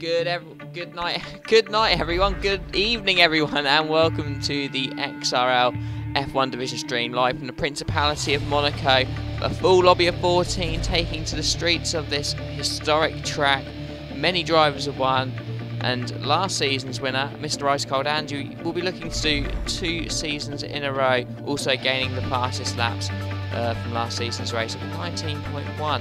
Good night, everyone. Good evening, everyone, and welcome to the XRL F1 Division stream live from the Principality of Monaco. A full lobby of 14 taking to the streets of this historic track. Many drivers have won, and last season's winner, Mr. Ice Cold Andrew, will be looking to do 2 seasons in a row, also gaining the fastest laps from last season's race of 19.1.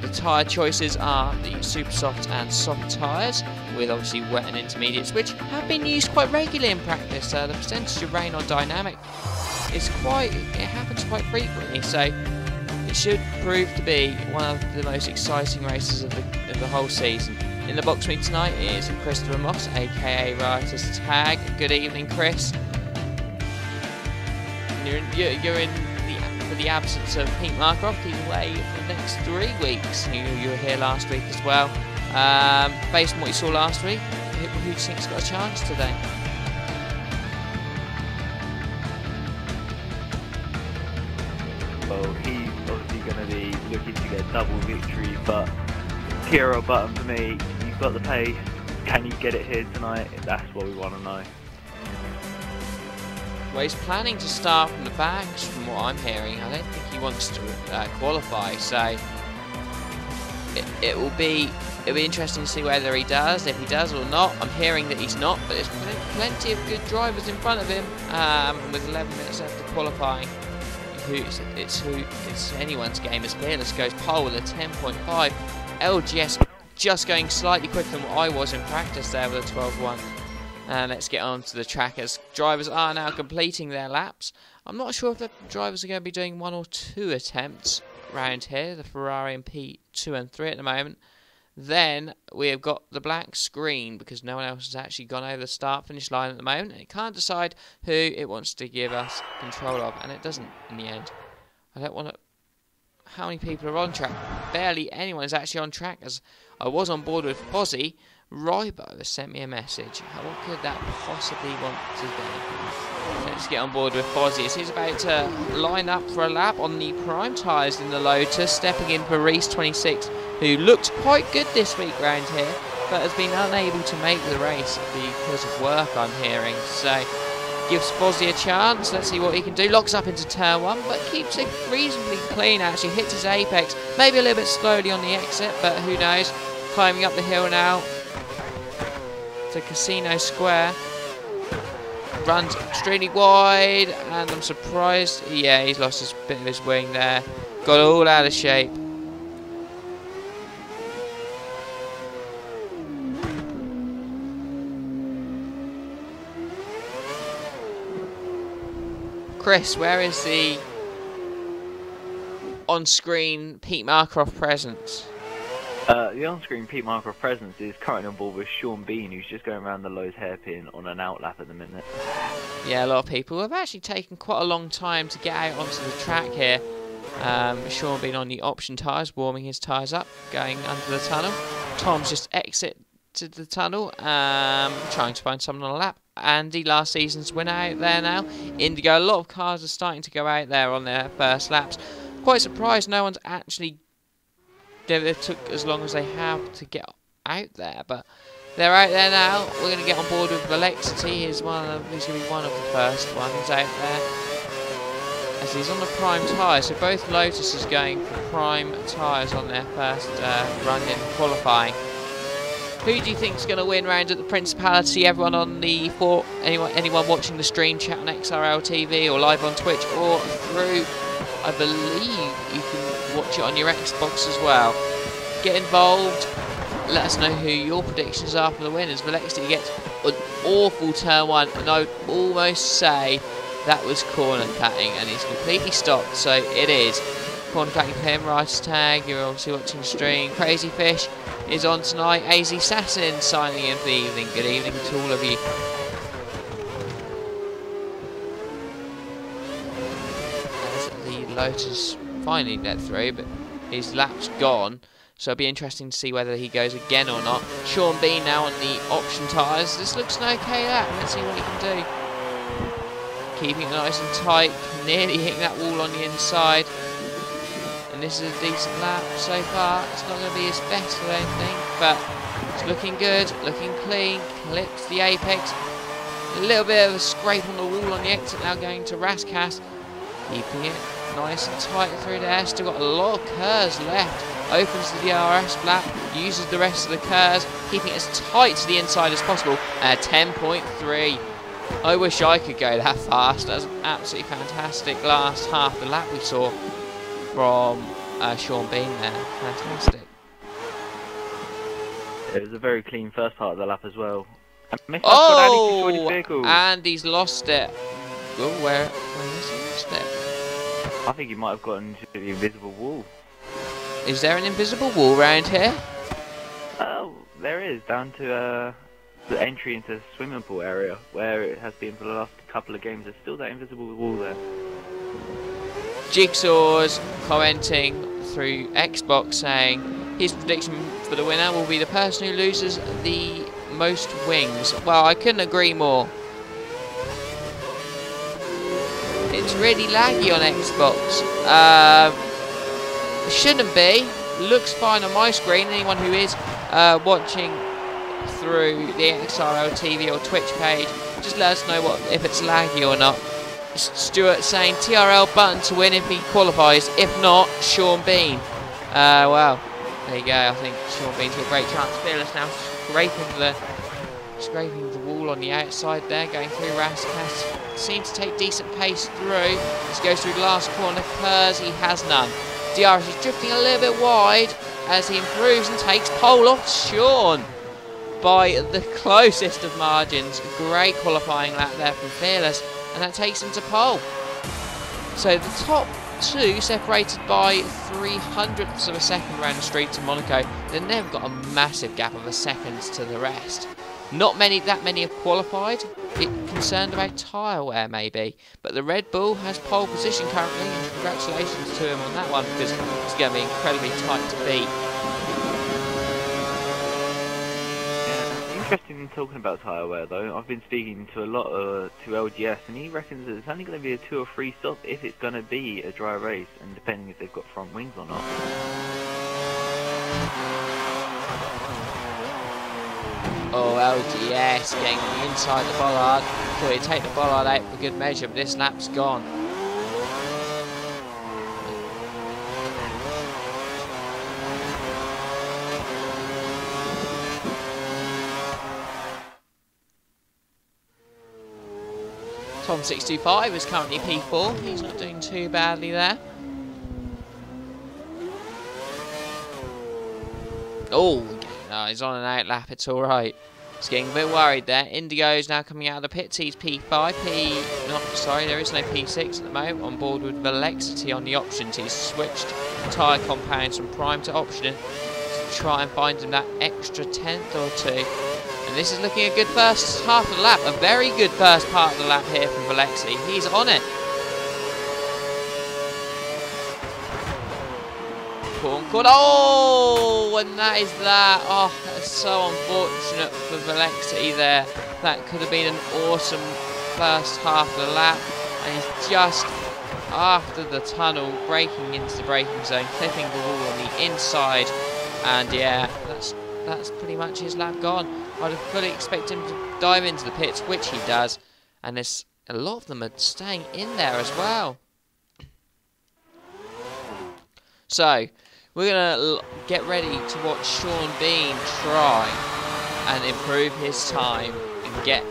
The tyre choices are the super soft and soft tyres, with obviously wet and intermediates, which have been used quite regularly in practice. The percentage of rain on dynamic it happens quite frequently, so it should prove to be one of the most exciting races of the whole season. In the box with me tonight is Christopher Moss, aka Writer's Tag. Good evening, Chris. You're in for the absence of Pete Markroft. He's away for the next 3 weeks. You were here last week as well. Based on what you saw last week, who do you think's got a chance today? Well, he's obviously going to be looking to get a double victory, but hero button for me. You've got the pace. Can you get it here tonight? That's what we want to know. Well, he's planning to start from the backs, from what I'm hearing. I don't think he wants to qualify, so it'll be interesting to see whether he does. If he does or not, I'm hearing that he's not, but there's plenty of good drivers in front of him. With 11 minutes left of qualifying, it's anyone's game as Fearless goes pole with a 10.5. LGS just going slightly quicker than what I was in practice there with a 12.1. And let's get on to the track as drivers are now completing their laps. I'm not sure if the drivers are going to be doing 1 or 2 attempts round here. The Ferrari and P2 and 3 at the moment. Then we have got the black screen because no one else has actually gone over the start-finish line at the moment. And it can't decide who it wants to give us control of, and it doesn't in the end. I don't want to... How many people are on track? Barely anyone is actually on track, as I was on board with Fozzie. Rybo has sent me a message. What could that possibly want to be? Let's get on board with Fozzie as he's about to line up for a lap on the prime tyres in the Lotus, stepping in for Reese 26, who looked quite good this week round here, but has been unable to make the race because of work, I'm hearing. So gives Fozzie a chance. Let's see what he can do. Locks up into turn 1, but keeps it reasonably clean actually. Hits his apex, maybe a little bit slowly on the exit, but who knows. Climbing up the hill now to Casino Square, runs extremely wide, and I'm surprised, yeah, he's lost a bit of his wing there, got all out of shape. Chris, where is the on-screen Pete Markroft presence? The on-screen Pete Markroft presence is currently on board with Sean Bean, who's just going around the Lowe's hairpin on an outlap at the minute. Yeah, a lot of people have actually taken quite a long time to get out onto the track here. Sean Bean on the option tyres, warming his tyres up, going under the tunnel. Tom's just exited the tunnel, trying to find someone on a lap. Andy, last season's winner, out there now. Indigo, a lot of cars are starting to go out there on their first laps. Quite surprised no one's actually... They took as long as they have to get out there, but they're out there now. We're going to get on board with Velexity. He's going to be one of the first ones out there, as he's on the prime tyre. So both Lotuses going for prime tyres on their first run in qualifying. Who do you think is going to win round at the Principality? Everyone on the anyone watching the stream chat on XRL TV or live on Twitch or through, I believe you can watch it on your Xbox as well. Get involved. Let us know who your predictions are for the winners. Velexity gets an awful turn 1, and I would almost say that was corner cutting, and he's completely stopped. So it is corner cutting for him. Rice Tag, you're obviously watching the stream. Crazy Fish is on tonight. AZ Assassin signing in for the evening. Good evening to all of you. Lotus finally let through, but his lap's gone, so it'll be interesting to see whether he goes again or not. Sean Bean now on the option tyres. This looks an okay lap. Let's see what he can do. Keeping it nice and tight, nearly hitting that wall on the inside. And this is a decent lap so far. It's not going to be his best, I don't think, but It's looking good, looking clean, clips the apex. A little bit of a scrape on the wall on the exit now, going to Raskas. Keeping it nice and tight through there. Still got a lot of curves left. Opens the DRS flap, uses the rest of the curves, keeping it as tight to the inside as possible at 10.3. I wish I could go that fast. That was an absolutely fantastic last half the lap we saw from Sean Bean there. Fantastic. It was a very clean first part of the lap as well. And he's lost it. Oh, where has he lost it? I think he might have gotten to the invisible wall. Is there an invisible wall around here? Oh, there is, down to the entry into the swimming pool area, where it has been for the last couple of games. There's still that invisible wall there. Jigsaw's commenting through Xbox saying his prediction for the winner will be the person who loses the most wings. Well, I couldn't agree more. It's really laggy on Xbox. It shouldn't be. Looks fine on my screen. Anyone who is watching through the XRL TV or Twitch page, just let us know if it's laggy or not. Stuart saying TRL button to win if he qualifies. If not, Sean Bean. Well, there you go. I think Sean Bean's got a great chance. Fearless now scraping the wall on the outside there, going through Raskas. Seems to take decent pace through. As he goes through the last corner, curves, he has none. DRS is drifting a little bit wide as he improves and takes pole off Sean by the closest of margins. Great qualifying lap there from Fearless, and that takes him to pole. So the top two separated by 300ths of a second around the streets of Monaco. Then they've got a massive gap of a second to the rest. Not that many have qualified. Concerned about tyre wear maybe, but the Red Bull has pole position currently, and congratulations to him on that one, because it's going to be incredibly tight to beat. Interesting in talking about tyre wear though. I've been speaking to a lot to LGS, and he reckons that it's only going to be a 2 or 3 stop if it's going to be a dry race, and depending if they've got front wings or not. Oh, LGS getting inside the bollard. Thought he'd take the bollard out for good measure, but this lap's gone. Tom625 is currently P4. He's not doing too badly there. Oh, no, he's on an out lap. It's all right. He's getting a bit worried there. Indigo's now coming out of the pits. He's P5. There is no P6 at the moment. On board with Velexity on the options. He's switched tyre compounds from prime to option to try and find him that extra tenth or two. And this is looking a good first half of the lap. A very good first part of the lap here from Velexity. He's on it. Oh, and that is that. Oh, that's so unfortunate for Velexity there. That could have been an awesome first half of the lap. And he's just after the tunnel, braking into the braking zone, clipping the wall on the inside. And yeah, that's pretty much his lap gone. I'd have fully expected him to dive into the pits, which he does. And there's a lot of them are staying in there as well. So we're going to get ready to watch Sean Bean try and improve his time and get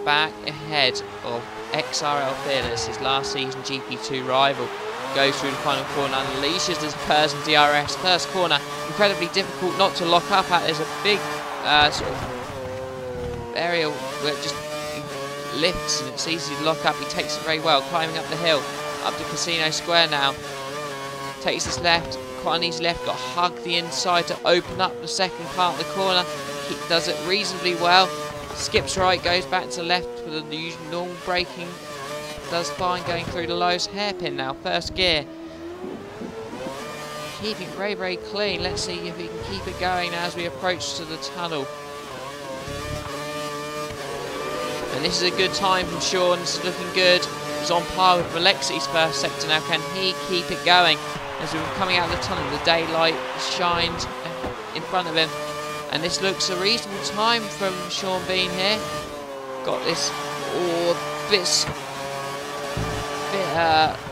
back ahead of XRL Fearless, his last season GP2 rival. Goes through the final corner, unleashes his curves and DRS. First corner, incredibly difficult not to lock up at. There's a big sort of area where it just lifts and it's easy to lock up. He takes it very well, climbing up the hill, up to Casino Square now. Takes his left. Quite an easy left, got to hug the inside to open up the second part of the corner. He does it reasonably well. Skips right, goes back to left for the usual normal braking. Does fine going through the lowest hairpin now, first gear. Keeping it very, very clean. Let's see if he can keep it going as we approach to the tunnel. And this is a good time from Sean. This is looking good. He's on par with Valexi's first sector now. Can he keep it going? As we're coming out of the tunnel, the daylight shines in front of him. And this looks a reasonable time from Sean Bean here. Got this,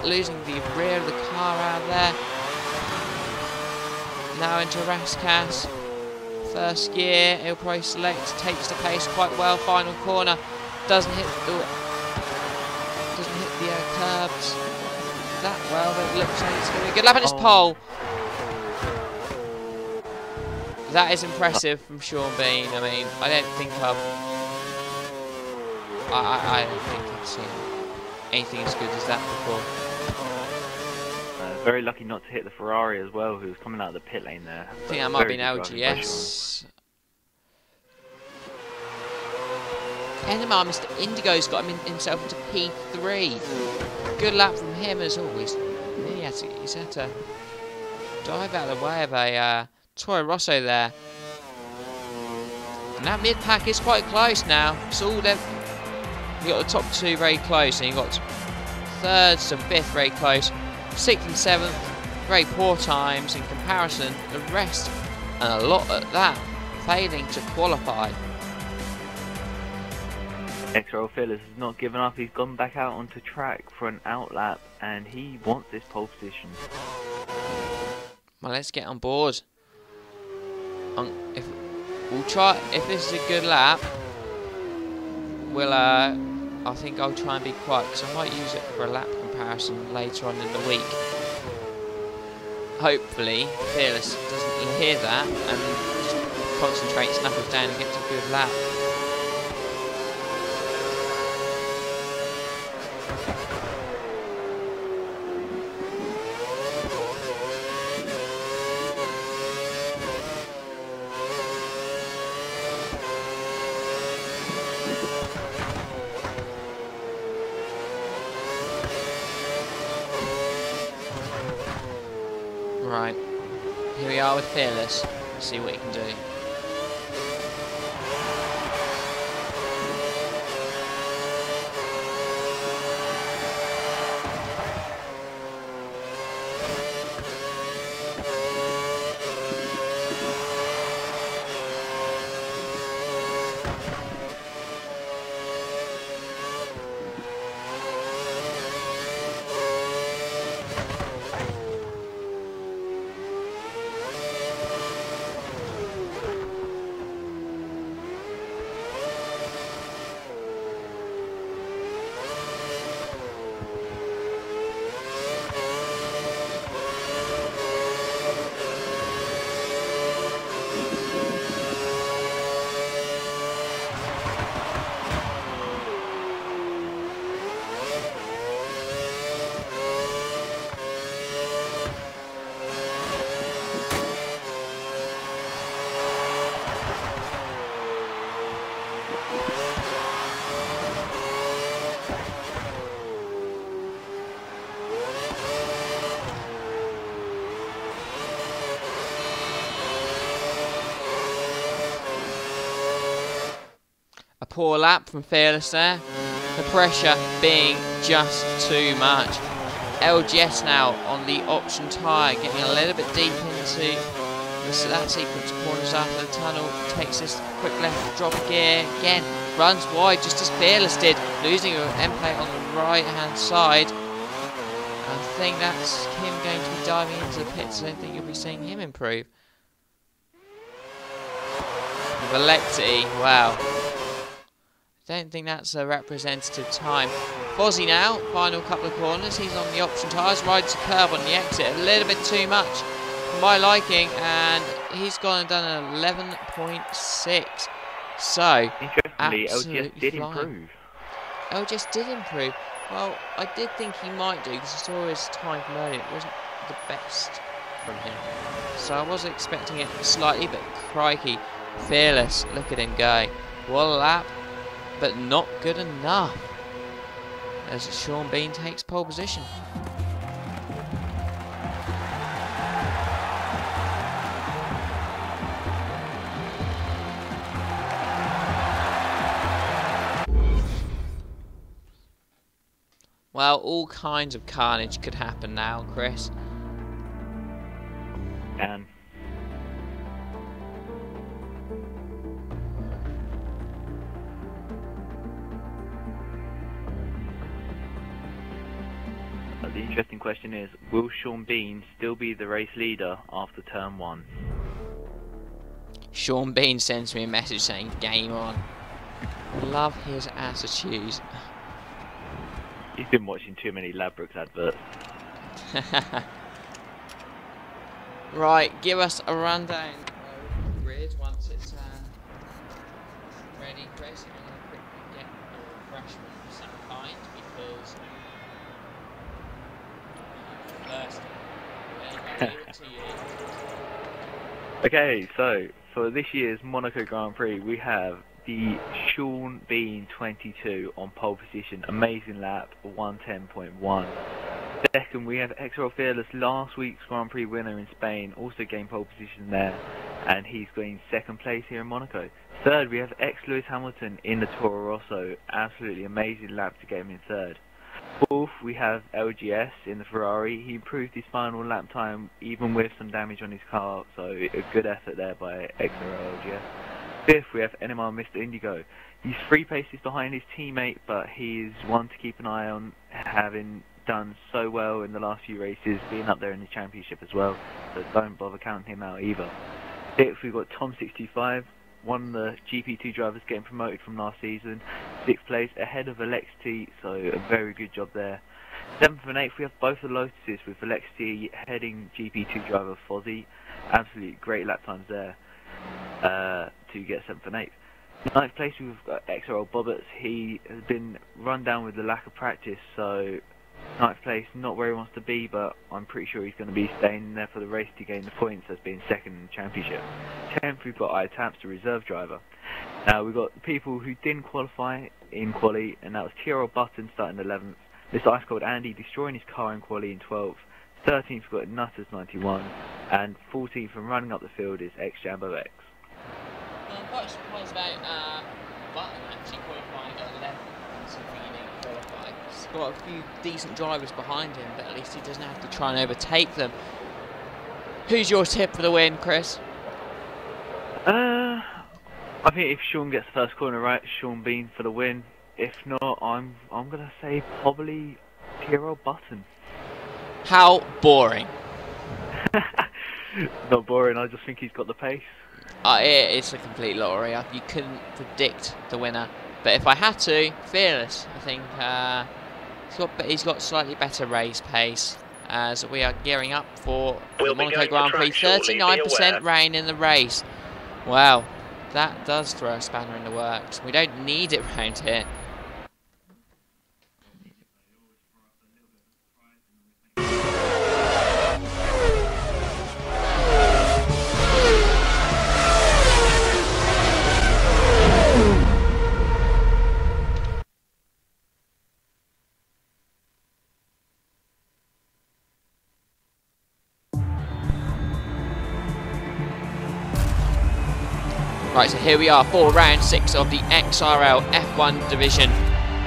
losing the rear of the car out there. Now into Raskas. First gear, he'll probably select, takes the pace quite well. Final corner, doesn't hit the curbs that well, but it looks like it's going to be a good lap on his pole. That is impressive from Sean Bean. I mean, I don't think I've seen anything as good as that before. Very lucky not to hit the Ferrari as well, who was coming out of the pit lane there. I think that might be an LGS. Enema, Mr. Indigo's got himself into P3. Good lap from him as always. He's had to dive out of the way of a Toro Rosso there. And that mid-pack is quite close now. It's all them. You got the top two very close, and you got thirds and fifth very close. 6th and 7th, very poor times in comparison. The rest, and a lot at that, failing to qualify. XRL Fearless has not given up. He's gone back out onto track for an outlap, and he wants this pole position. Well, let's get on board. If this is a good lap, I think I'll try and be quiet, because I might use it for a lap comparison later on in the week. Hopefully, Fearless doesn't hear that and just concentrates, knuckles down and gets a good lap. Right, here we are with Fearless. Let's see what he can do. A poor lap from Fearless there. The pressure being just too much. LGS now on the option tyre, getting a little bit deep into that sequence of corners after the tunnel. Takes this quick left drop gear again. Runs wide just as Fearless did, losing an end plate on the right hand side. I think that's him going to be diving into the pits. I don't think you'll be seeing him improve. Velocity, wow. Don't think that's a representative time. Fozzie now, final couple of corners. He's on the option tyres, rides a curve on the exit. A little bit too much for my liking, and he's gone and done an 11.6. So, interestingly, LGS did improve. LGS did improve. Well, I did think he might do, because I saw his time from earlier. It wasn't the best from him. So I was expecting it slightly, but crikey. Fearless, look at him go. What a lap. But not good enough, as Sean Bean takes pole position. Well, all kinds of carnage could happen now, Chris. interesting question is, will Sean Bean still be the race leader after turn 1? Sean Bean sends me a message saying game on. Love his attitude. He's been watching too many Ladbrokes adverts. Right, give us a rundown of the grid once it's ready, Chris. I'm going to quickly get a refreshment of some kind because first, I'll leave it to you. Okay, so for this year's Monaco Grand Prix, we have the Sean Bean 22 on pole position, amazing lap, 110.1. Second, we have XRL Fearless, last week's Grand Prix winner in Spain, also gained pole position there, and he's going second place here in Monaco. Third, we have ex-Lewis Hamilton in the Toro Rosso, absolutely amazing lap to get him in third. Fourth, we have LGS in the Ferrari. He improved his final lap time even with some damage on his car, so a good effort there by XRL LGS. Fifth, we have NMR Mr. Indigo. He's 3 paces behind his teammate, but he's one to keep an eye on, having done so well in the last few races, being up there in the championship as well, so don't bother counting him out either. Sixth, we've got Tom65, one of the GP2 drivers getting promoted from last season, 6th place ahead of Alexi, so a very good job there. 7th and 8th, we have both the Lotuses with Alexi heading GP2 driver Fozzie, absolutely great lap times there to get 7th and 8th. 9th place, we've got XRL Bobbitt. He has been run down with the lack of practice, so 9th place, not where he wants to be, but I'm pretty sure he's going to be staying there for the race to gain the points as being second in the championship. 10th, we've got Itaps, the reserve driver. Now, we've got people who didn't qualify in quali, and that was TRL Button starting 11th. This Ice Cold Andy destroying his car in quali in 12th. 13th, we've got Nutters 91, and 14th and running up the field is Jambo X. I'm quite surprised about Button actually qualifying at 11th, considering he didn't qualify. He's got a few decent drivers behind him, but at least he doesn't have to try and overtake them. Who's your tip for the win, Chris? I think if Sean gets the first corner right, Sean Bean for the win. If not, I'm gonna say probably Tiro Button. How boring. Not boring, I just think he's got the pace. It's a complete lottery. You couldn't predict the winner. But if I had to, Fearless, I think he's got slightly better race pace as we are gearing up for the Monaco Grand Prix. 39% rain in the race. Wow, that does throw a spanner in the works. We don't need it round here. Right, so here we are for round 6 of the XRL F1 division,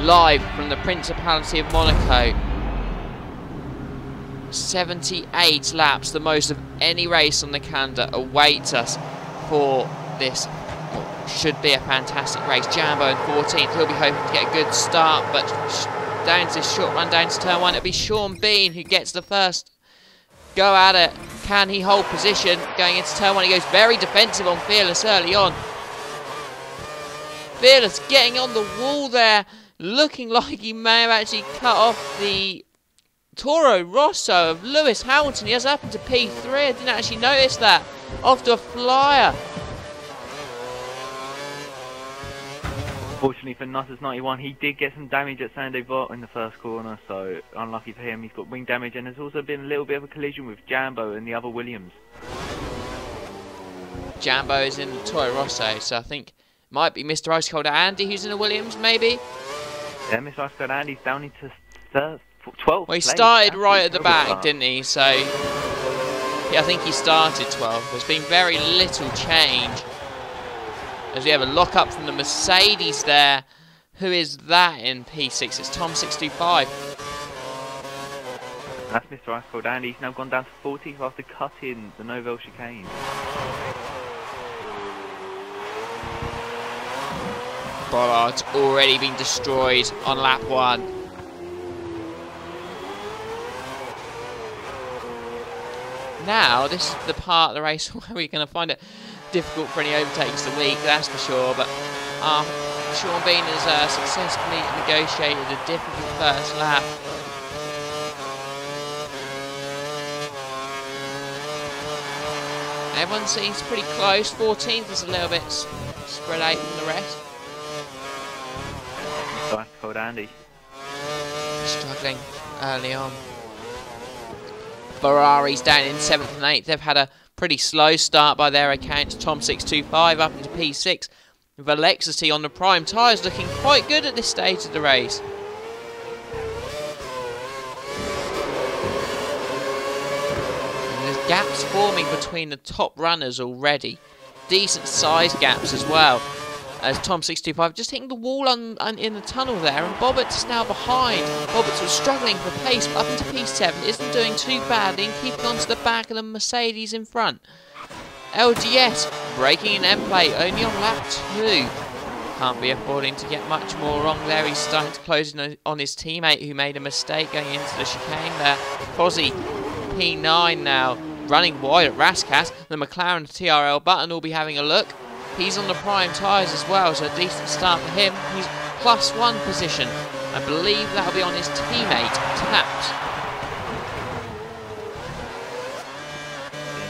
live from the Principality of Monaco. 78 laps, the most of any race on the calendar, awaits us for this what should be a fantastic race. Jambo in 14th, he'll be hoping to get a good start, but down to this short run down to turn 1, it'll be Sean Bean who gets the first go at it. Can he hold position going into turn 1? He goes very defensive on Fearless early on. Fearless getting on the wall there, looking like he may have actually cut off the Toro Rosso of Lewis Hamilton. He has happened to P3. I didn't actually notice that. Off to a flyer. Fortunately for Nutters 91, he did get some damage at Sando Vot in the first corner, so unlucky for him. He's got wing damage, and there's also been a little bit of a collision with Jambo and the other Williams. Jambo is in the Toro Rosso, so I think might be Mr. Ice Cold Andy who's in the Williams, maybe? Yeah, Mr. Ice Cold Andy's down into 12th. Well, he started right at the back, didn't he? So, yeah, I think he started 12th. There's been very little change. As we have a lock-up from the Mercedes there. Who is that in P6? It's Tom625. That's Mr. Ice Cold Andy. He's now gone down to 40th after cutting the Novell chicane. Bollard's already been destroyed on lap 1. now, this is the part of the race where we're going to find it difficult for any overtakes this week, that's for sure. But Sean Bean has successfully negotiated a difficult first lap. Everyone seems pretty close. 14th is a little bit spread out from the rest. Nice cold Andy. Struggling early on. Ferrari's down in 7th and 8th. They've had a pretty slow start by their accounts. Tom 625 up into P6. Velexity on the prime tyres looking quite good at this stage of the race. And there's gaps forming between the top runners already. Decent size gaps as well. As Tom 625 just hitting the wall in the tunnel there, and Bobbitt's now behind. Bobbitt's was struggling for pace, but up into P7 isn't doing too badly and keeping on to the back of the Mercedes in front. LGS breaking an end plate only on lap 2. Can't be affording to get much more wrong there. He's starting to close in on his teammate who made a mistake going into the chicane there. Fozzie P9 now running wide at Rascasse. The McLaren TRL Button will be having a look. He's on the prime tyres as well, so a decent start for him. He's +1 position. I believe that'll be on his teammate, Taps.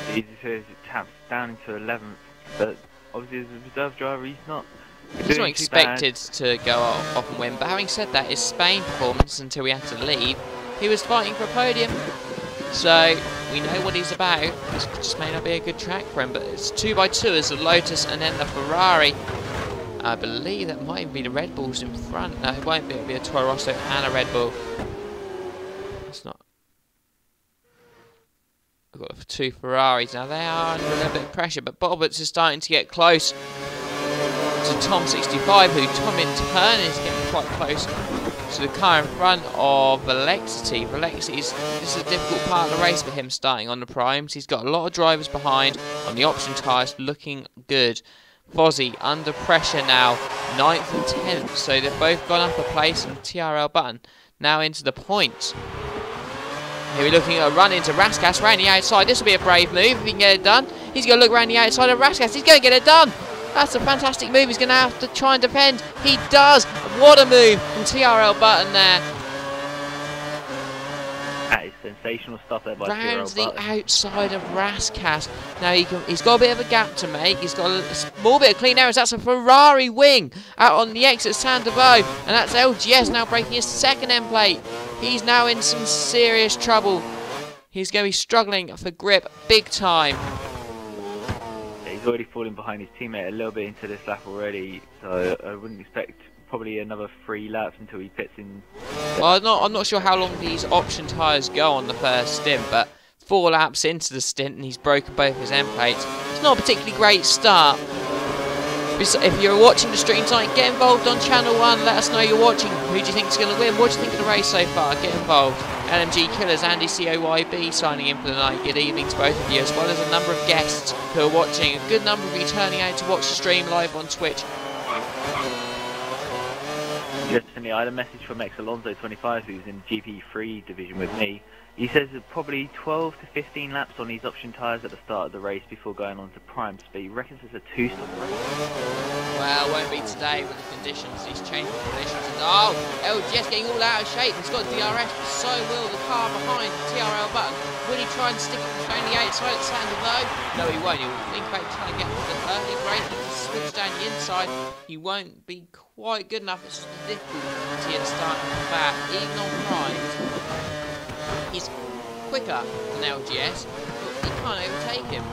Indeed, he says it Taps down into 11th, but obviously as a reserve driver, he's not expected to go off and win. But having said that, his Spain performance until we had to leave, he was fighting for a podium. So we know what he's about. This just may not be a good track for him, but it's 2x2 as the Lotus and then the Ferrari. I believe that might even be the Red Bulls in front. No, it won't be. It'll be a Toro Rosso and a Red Bull. It's not. We've got 2 Ferraris now. They are under a little bit of pressure, but Bobbitt's is starting to get close to Tom 65, who Tom in turn is getting quite close to the car in front of Velexity. Velexity this is a difficult part of the race for him starting on the primes. He's got a lot of drivers behind on the option tyres, looking good. Fozzie under pressure now, 9th and 10th, so they've both gone up a place, and TRL Button now into the points. Here we're looking at a run into Rascasse round the outside. This will be a brave move if he can get it done. He's going to look round the outside of Rascasse. He's going to get it done. That's a fantastic move. He's going to have to try and defend. He does. What a move from TRL Button there. That is sensational stuff there by Rounds TRL the Button. outside of Rascasse. Now he's got a bit of a gap to make. He's got a small bit of clean areas. That's a Ferrari wing out on the exit Saint-Deveau. And that's LGS now breaking his 2nd end plate. He's now in some serious trouble. He's going to be struggling for grip big time. He's already falling behind his teammate a little bit into this lap already, so I wouldn't expect probably another 3 laps until he pits in. Well, I'm not sure how long these option tyres go on the first stint, but 4 laps into the stint and he's broken both his end plates. It's not a particularly great start. If you're watching the stream tonight, get involved on Channel 1. Let us know you're watching. Who do you think is going to win? What do you think of the race so far? Get involved. LMG Killers, Andy COYB signing in for the night. Good evening to both of you, as well as a number of guests who are watching. A good number of you turning out to watch the stream live on Twitch. Interestingly, I had a message from X Alonso 25, who's in GP3 division with me. He says that probably 12 to 15 laps on these option tyres at the start of the race before going on to prime speed. He reckons it's a 2-stop race. Well, it won't be today with the conditions. He's changing the conditions. And oh, LGS getting all out of shape. He's got DRS, but so will the car behind TRL Button. Will he try and stick it on the outside at Saint-Deveau? No, he won't. He'll think about trying to get the early break and switch down the inside. He won't be quite good enough. It's just the difficulty in starting the back, even on primes. He's quicker than LGS, but he can't overtake him.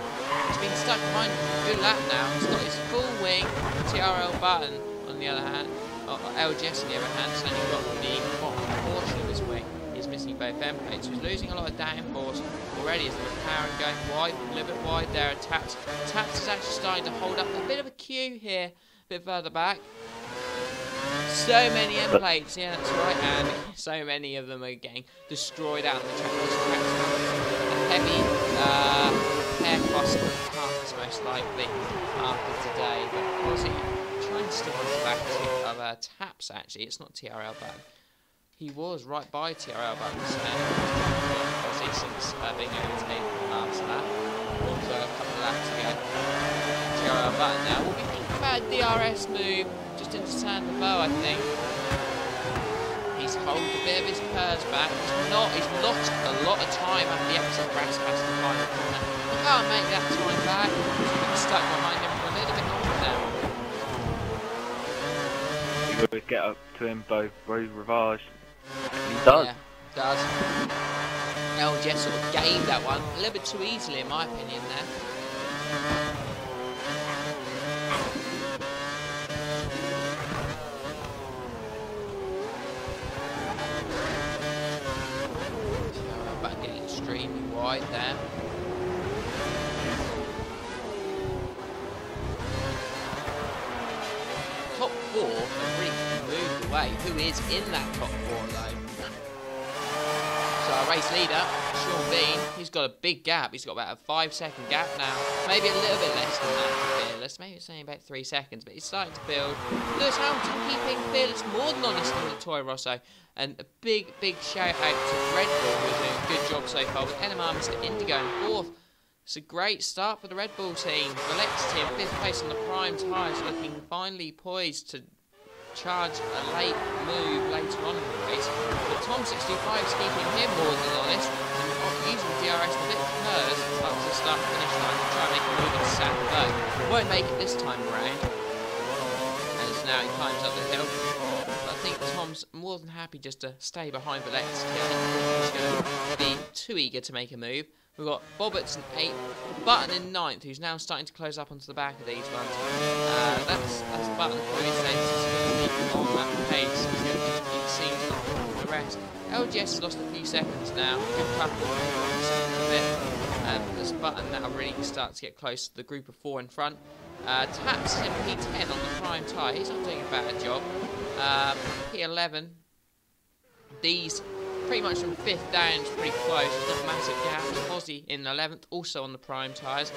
He's been stuck behind a good lap now. He's got his full wing. TRL Button, on the other hand, LGS on the other hand, has only got the bottom portion of his wing. He's missing both end plates, so he's losing a lot of downforce already as the McLaren going wide, a little bit wide there at Taps. Taps is actually starting to hold up a bit of a queue here, a bit further back. So many end plates, yeah, that's right, and so many of them are getting destroyed out on the track. This track's a heavy repair cost of cars, most likely, after today. But was he trying to stick on the back of Taps, actually? It's not TRL Button. he was right by TRL Buttons there. Obviously since being overtaken last lap. Also a couple of laps ago. TRL Button now will be thinking about a DRS move just into turn the bow, I think. He's holding a bit of his curves back. He's lost a lot of time at the exit of Raspas the final corner. He can't make that time back. He's stuck behind him for a little bit longer now. You always get up to him both road Ravage. And he does. Yeah, does. LGS sort of gained that one a little bit too easily, in my opinion, there. But getting extremely wide there. Top four have really moved away. Who is in that top four though? So our race leader, Sean Bean, he's got a big gap. He's got about a 5-second gap now. Maybe a little bit less than that for Fearless. Maybe it's only about 3 seconds, but he's starting to build. Lewis Hamilton keeping Fearless more than honest with Toro Rosso. And a big shout out to Red Bull, who's doing a good job so far with NMR Mr. Indigo in 4th. It's a great start for the Red Bull team. The Lex team, 5th place on the prime tyres, looking finally poised to charge a late move later on in the race. But Tom65 is keeping him more than honest and using DRS a bit curves up to start finish line to try and make a move into South Berg. Won't make it this time around. As now he climbs up the hill. But I think Tom's more than happy just to stay behind the Lex. He's going to be too eager to make a move. We've got Bobbitt's in 8th, Button in 9th, who's now starting to close up onto the back of these ones. That's Button probably says on that pace. It seems the rest. LGS has lost a few seconds now. Good couple of seconds a bit. This Button now really starts to get close to the group of 4 in front. Taps in P10 on the prime tyre. He's not doing a bad job. P11. These pretty much from 5th down, it's pretty close. There's not a massive gap. Fozzie in 11th, also on the prime tyres.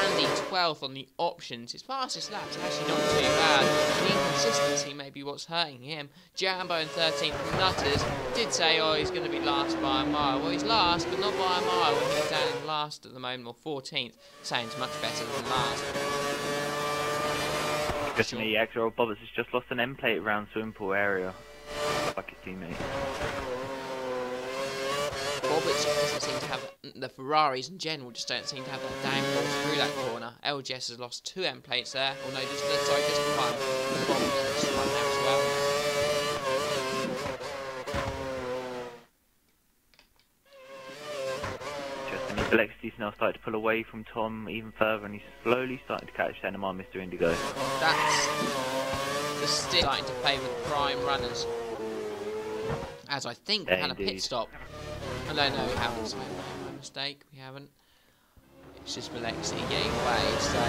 Andy 12th on the options. His fastest lap's actually not too bad. The inconsistency may be what's hurting him. Jambo in 13th. Nutters did say, oh, he's going to be last by a mile. Well, he's last, but not by a mile. When he's down in last at the moment, or 14th. Sounds much better than last. Definitely, XRL Bobbers has just lost an end plate around swimming pool area. Like his teammate. Roberts doesn't seem to have, the Ferraris in general just don't seem to have that downforce through that corner. LGS has lost 2 end plates there. Oh no, just one. Roberts just one there as well. Just the Lexity's now started to pull away from Tom even further, and he's slowly starting to catch NMR Mr. Indigo. That's the stick starting to favour the prime runners. As I think we had a pit stop. I don't know, we haven't, so my mistake, we haven't. It's just Alexi getting away, so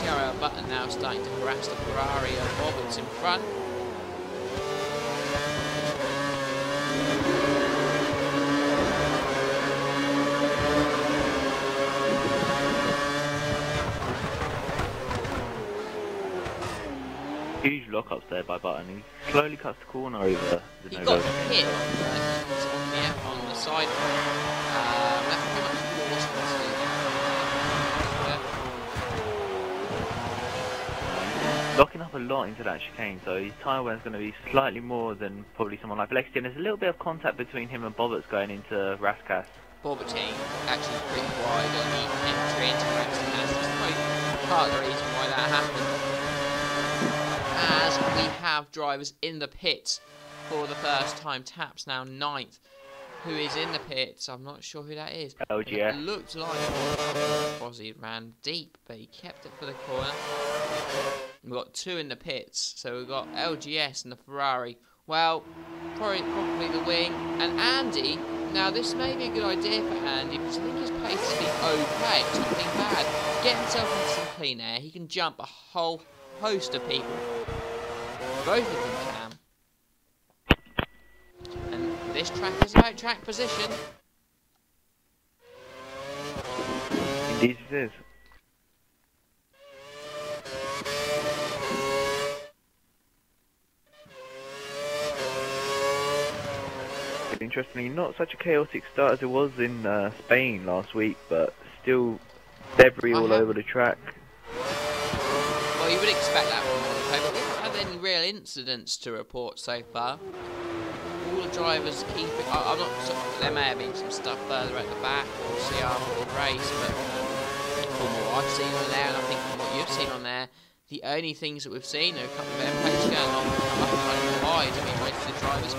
TRL Button now starting to harass the Ferrari of Roberts in front. Huge lockups there by Button. He slowly cuts the corner over the He got hit on the side. That pretty much forced locking up a lot into that chicane, so his tyre wear is going to be slightly more than probably someone like Lexian. There's a little bit of contact between him and Bobbitt's going into Raskas. Bobbittine actually pretty wide on the entry into Raskas. That's probably part of the reason why that happened. As we have drivers in the pits for the first time. Taps now 9th. Who is in the pits? I'm not sure who that is. LGS. It looked like Fozzie ran deep, but he kept it for the corner. We've got 2 in the pits. So we've got LGS and the Ferrari. Well, probably the wing. And Andy, now this may be a good idea for Andy, because I think his pace is okay. It's not being bad. Get himself into some clean air. He can jump a whole host of people. Both of them can. And this track is about track position. Indeed it is. interestingly, not such a chaotic start as it was in Spain last week, but still debris all over the track. Well, you would expect that from Monaco, but we haven't had any real incidents to report so far. All the drivers keep it. I'm not. There may have been some stuff further at the back. We'll see after the race, but from what I've seen on there, and I think from what you've seen on there, the only things that we've seen are a couple of airplanes going on up and running wide. I mean, most of the drivers.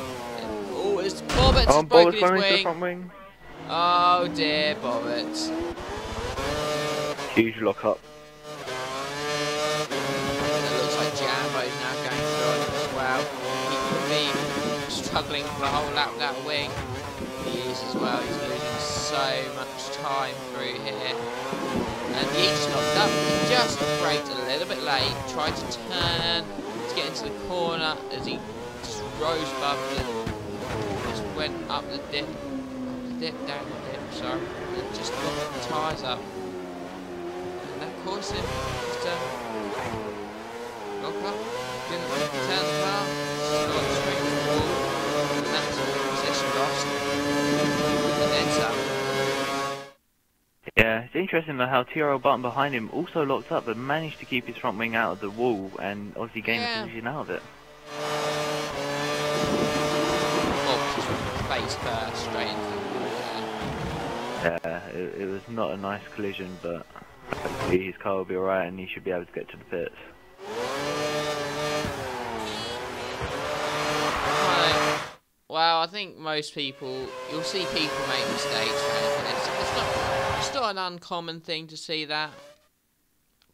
Oh, it's Bobbett has broken his wing. Oh dear, Bobbett. Huge lock up. It looks like Jambo's now going through on him as well. He could be struggling for the whole lap that wing. He is as well. He's losing so much time through here. And he's knocked up. He just braked a little bit late. Tried to turn to get into the corner as he just rose above the. Just went up the dip. Down the dip, sorry. And just got the tyres up. And that caused him to lock up. Didn't turn the car. Just got straight to the wall. And that's position lost. And then some. Yeah, it's interesting though how TRL Button behind him also locked up but managed to keep his front wing out of the wall and obviously gain the position out of it. Oh, just went face first straight into the wall there. Yeah, it was not a nice collision, but hopefully his car will be alright and he should be able to get to the pits. Well, I think most people, you'll see people make mistakes, right? It's not an uncommon thing to see that.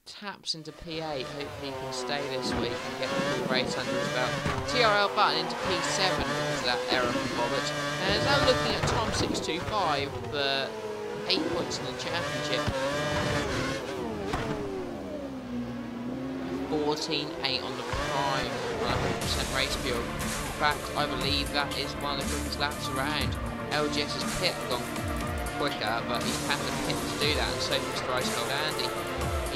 Taps into P8, hopefully he can stay this week and get the full race under his belt. TRL Button into P7 because of that error from Bobbett. And is now looking at Tom 625 for 8 points in the championship. 14.8 on the prime, 100% race fuel. In fact, I believe that is one of the quickest laps around. LGS's pit gone quicker, but he had the pit to do that, and so does Thrice-Gold Andy.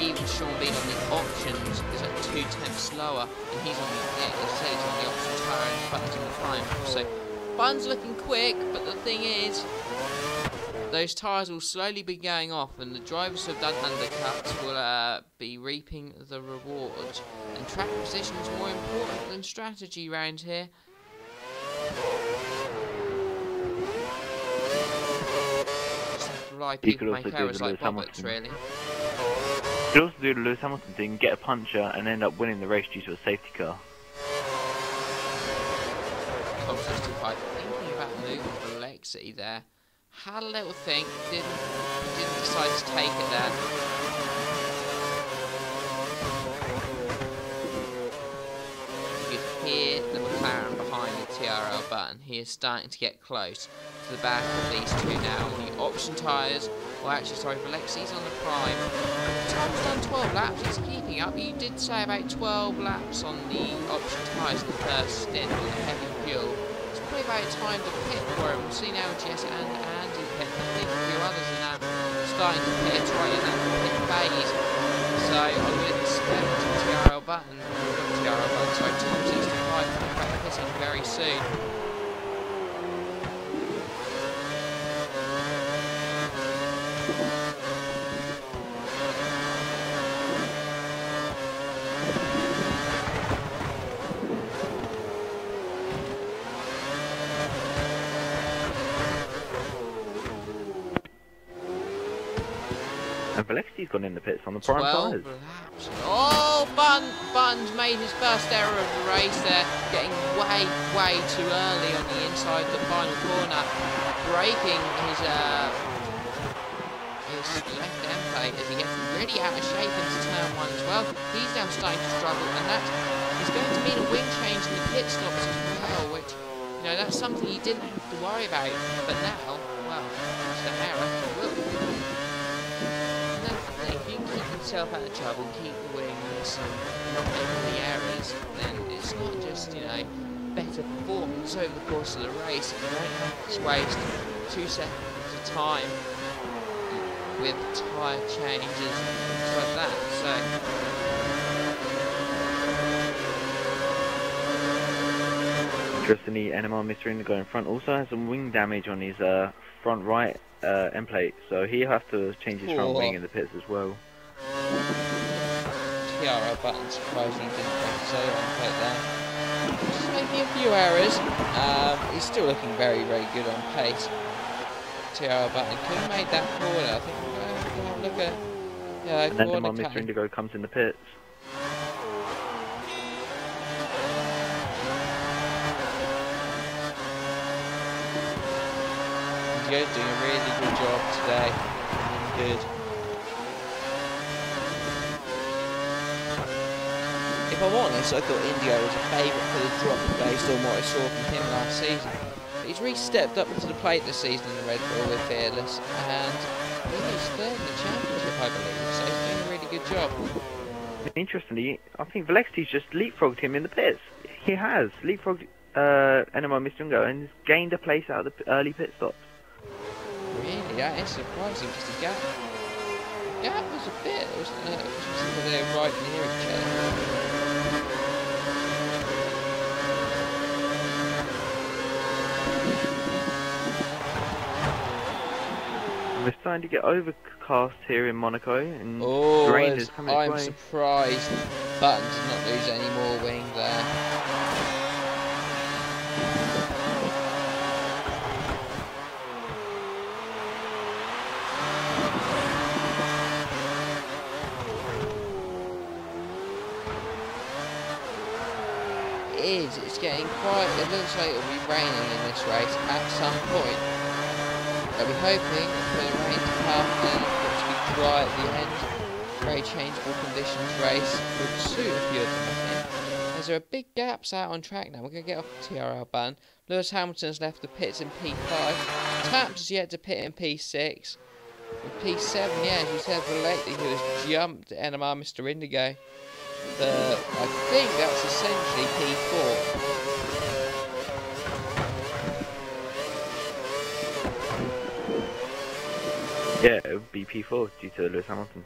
Even Sean Bean on the options is at 2/10 slower, and he's on the, yeah, as I said, he's on the option tyre and Button's on the prime. So, Button's looking quick, but the thing is, those tyres will slowly be going off, and the drivers who have done undercuts will be reaping the reward. And track position is more important than strategy round here. Why people make errors like Bobbett, really. You could also do the Lewis Hamilton thing, get a puncher and end up winning the race due to a safety car. Top 65 thinking about moving for Lexi there. Had a little think, didn't decide to take it there. You can hear the McLaren behind the TRL Button. He is starting to get close to the back of these two now. The option tyres, well actually sorry, for Lexi's on the prime. Tom's done 12 laps, he's keeping up. You did say about 12 laps on the option tyres in the first stint with the heavy fuel. It's probably about time to pit for him. We've seen LGS and Andy pit. I think a few others are now starting to pit right in that pit phase. So I would expect TRL Button, sorry, Tom 65 coming back pitting very soon. And Valexi's gone in the pits on the prime tyres. Oh, Button's made his first error of the race there, getting way too early on the inside of the final corner, breaking his left end plate as he gets really out of shape into turn 1 as well. He's now starting to struggle, and that is going to mean a wing change in the pit stops as well, which, you know, that's something he didn't have to worry about, but now, well, it's an error. Yourself out of trouble, keep the wings and not make any errors, then it's not just, you know, better performance over the course of the race. You don't have to waste 2 seconds of time with tyre changes and things like that. So Interestingly, NMR Mr. Indigo in front also has some wing damage on his front right end plate, so he'll have to change his front wing in the pits as well. TRL Button surprisingly didn't break his own end plate there. Just making a few errors. He's still looking very, very good on pace. TRL Button could have made that corner. I think look at and then corner Mr. Indigo comes in the pits. Doing a really good job today. Really good. If I'm honest, I thought Indigo was a favourite for the drop based on what I saw from him last season. But he's really stepped up to the plate this season in the Red Bull with Fearless, and he's third in the championship, I believe. So he's doing a really good job. Interestingly, I think Valexi's just leapfrogged him in the pits. He has leapfrogged NMR Mr. Indigo and gained a place out of the early pit stops. Really, that is surprising because the gap was a bit, wasn't it? It was they were right near each other. We're starting to get overcast here in Monaco, and rain is coming I'm away. surprised Button did not lose any more wing there. It's getting quite, it looks like it'll be raining in this race at some point. I'll be hoping for the rain to come and for it to be dry at the end. Very changeable conditions race would suit a few of them, I think. As there are big gaps out on track now, we're going to get off the TRL Button. Lewis Hamilton's left the pits in P5. Taps has yet to pit in P6. With P7, yeah, as you said, lately he was jumped NMR Mr. Indigo. I think that's essentially P4. Yeah, it would be P4 due to Lewis Hamilton.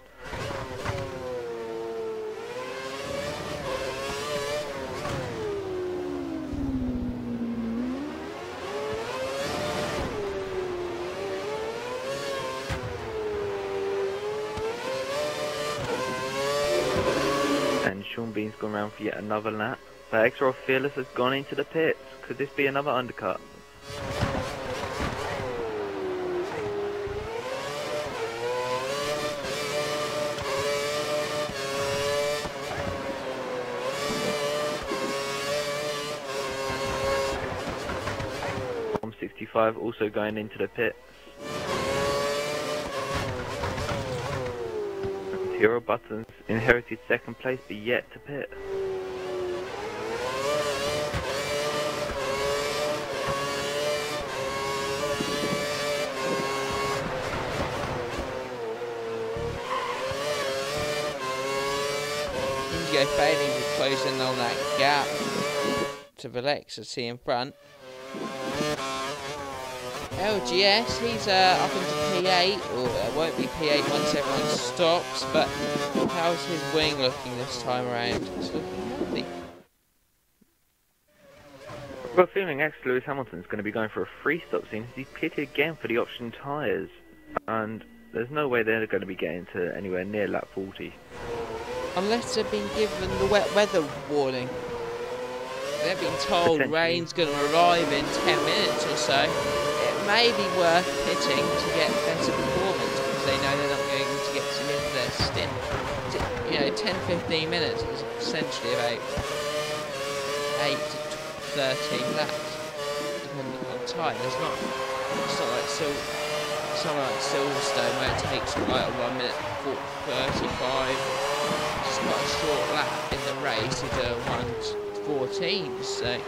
Sean Bean's gone round for yet another lap. But XRL Fearless has gone into the pits. Could this be another undercut? From 65 also going into the pits. Hero Buttons inherited second place but yet to pit. Indigo failing to close in on that gap to Valexa in front. LGS, he's up into P8, or it won't be P8 once everyone stops, but how's his wing looking this time around? It's looking healthy. I've got a feeling Lewis Hamilton's going to be going for a free stop soon. He's pitted again for the option tyres, and there's no way they're going to be getting to anywhere near lap 40. Unless they've been given the wet weather warning. They've been told rain's going to arrive in 10 minutes or so. May be worth pitting to get better performance because they know they're not going to get to the end of their stint. You know, 10-15 minutes is essentially about 8 to 13 laps, depending on time. It's not like Silverstone where it takes like 1 minute 35. It's not a short lap in the race. It's a 1:14, so.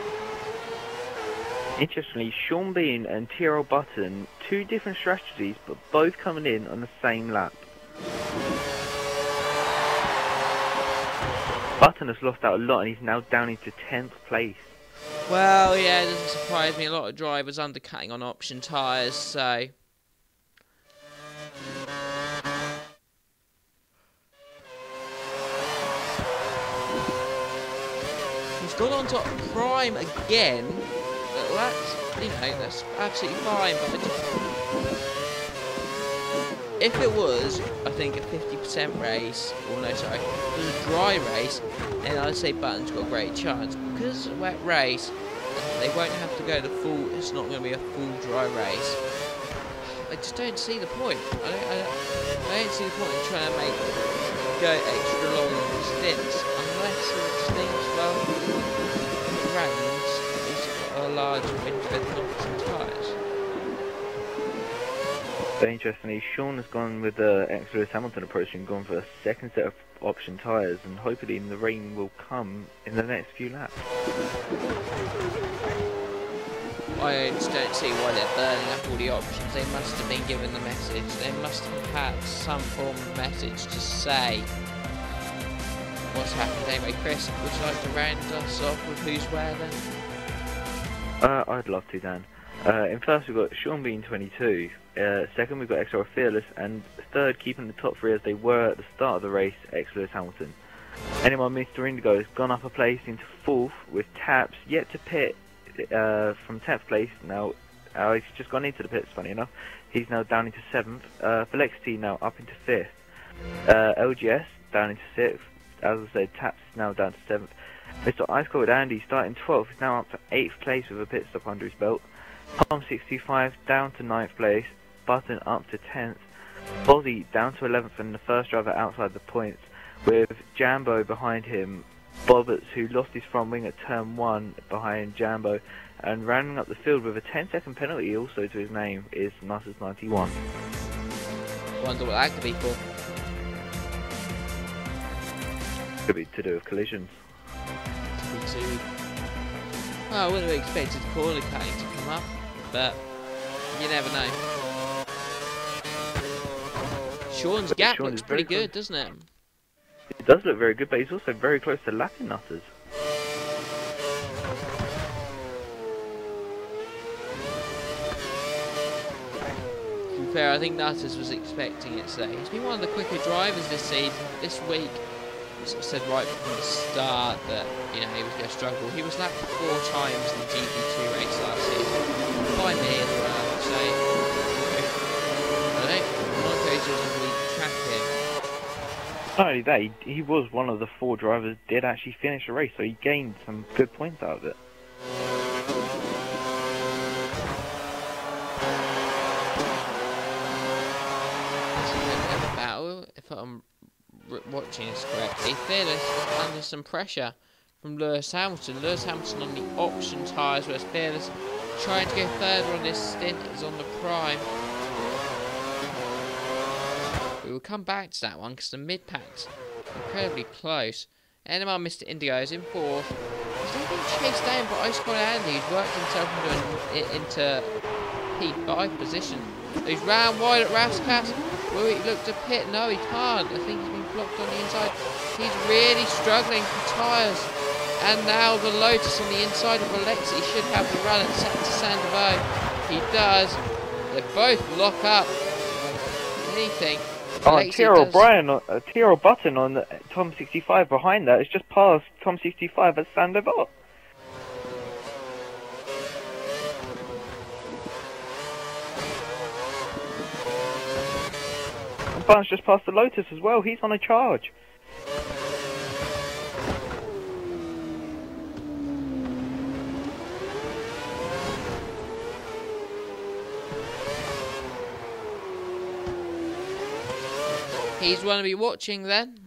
Interestingly, Sean Bean and TRL Button, two different strategies, but both coming in on the same lap. Button has lost out a lot and he's now down into 10th place. Well, yeah, it doesn't surprise me. A lot of drivers undercutting on option tyres, so... He's gone on to prime again. But that's, you know, that's absolutely fine. But if it was, I think, a 50% race, or no, sorry, if it was a dry race, then I'd say Button's got a great chance. Because it's a wet race, they won't have to go the full, it's not going to be a full dry race. I just don't see the point. I don't see the point in trying to go extra long stints, unless it thinks, well, if it rains, it's got a large winter with knocks and tyres. Very interestingly, Sean has gone with the Lewis Hamilton approach and gone for a second set of option tyres, and hopefully the rain will come in the next few laps. I just don't see why they're burning up all the options. They must have been given the message. They must have had some form of message to say what's happened. Anyway, Chris, would you like to round us off with who's where then? I'd love to, Dan. In first we've got Sean Bean 22, second we've got XRL Fearless, and third, keeping the top three as they were at the start of the race, Lewis Hamilton. Anyone Mr. Indigo has gone up a place into fourth with Taps, yet to pit from 10th place. Now he's just gone into the pits, funny enough. He's now down into 7th. Felixity now up into 5th. LGS down into 6th. As I said, Taps is now down to 7th. Mr. Ice Cold Andy starting 12th is now up to 8th place with a pit stop under his belt. Tom 65 down to 9th place. Button up to 10th. Bozzy down to 11th and the first driver outside the points, with Jambo behind him. Bobberts, who lost his front wing at turn 1 behind Jambo, and rounding up the field with a 10-second penalty also to his name is Nutters 91. Wonder what that could be for. Could be to do with collisions. Well, I wouldn't have expected corner cutting to come up, but you never know. Sean's gap looks pretty good, doesn't it? It does look very good, but he's also very close to lapping Nutters. To be fair, I think Nutters was expecting it today. He's been one of the quicker drivers this season, this week. Sort of said right from the start that, you know, he was going to struggle. He was lapped 4 times in the GP2 race last season, by me as well. So I think Monaco's just really track him. Not only that, he was one of the 4 drivers that did actually finish the race, so he gained some good points out of it. It's a battle, if I'm watching this correctly. Fearless is under some pressure from Lewis Hamilton. Lewis Hamilton on the option tyres, whereas Fearless trying to go further on this stint is on the prime. We will come back to that one because the mid-pack's incredibly close. NMR Mr. Indigo is in 4th. He's not being chased down by Ice Cold Andy, who's worked himself into P5 position. He's round wide at Raskas. Will he look to pit? No, he can't. I think he's been blocked on the inside. He's really struggling for tyres. And now the Lotus on the inside of Alexi should have the run at Sandoval. He does. They both lock up. Anything. Oh, Tyrrell Button on Tom 65 behind that. It's just past Tom 65 at Sandoval. Button's just past the Lotus as well. He's on a charge. He's one to be watching then.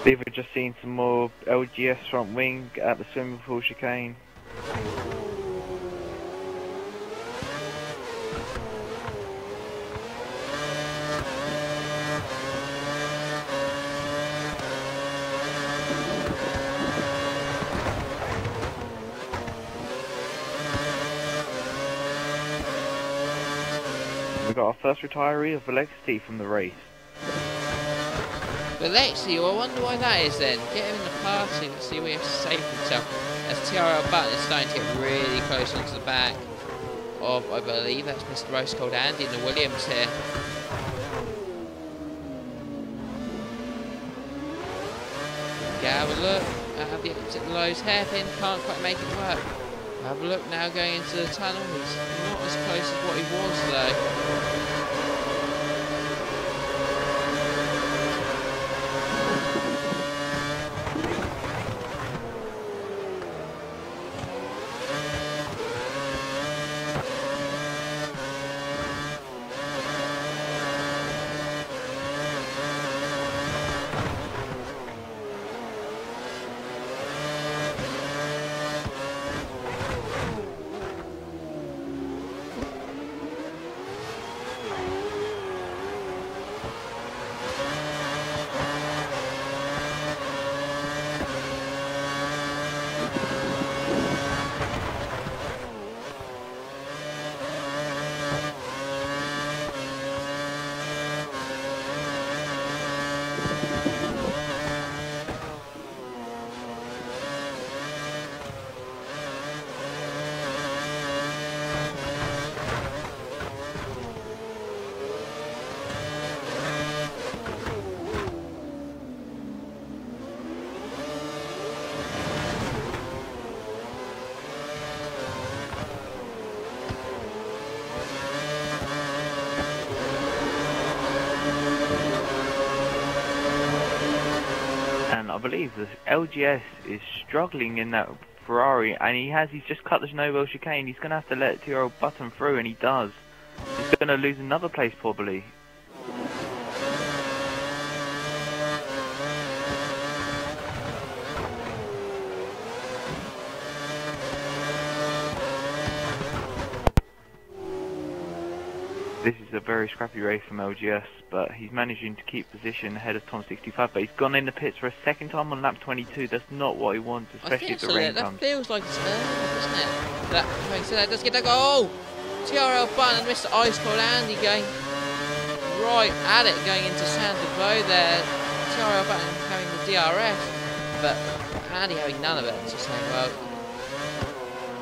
We've just seen some more LGS front wing at the swimming pool chicane. We got our first retiree of Velocity from the race. But actually, I wonder why that is then. Get him in the party. Let's see where he has to save himself. As TRL Button is starting to get really close onto the back of, I believe that's Mr. Roast Cold Andy in the Williams here. Yeah, have a look at the exit Lowe's hairpin, can't quite make it work. Have a look now going into the tunnel, he's not as close as what he was though. I believe the LGS is struggling in that Ferrari, and he's just cut the Nobel chicane. He's going to have to let TRL Button through, and he does. He's going to lose another place probably. This is a very scrappy race from LGS, but he's managing to keep position ahead of Tom 65. But he's gone in the pits for a second time on lap 22. That's not what he wants, especially if the rain comes. That feels like it's early, doesn't it? That does get that goal. TRL Button and Mr. Ice Cold Andy going right at it, going into Saint-Devoux there. TRL Button having the DRS, but Andy having none of it. Just saying, well,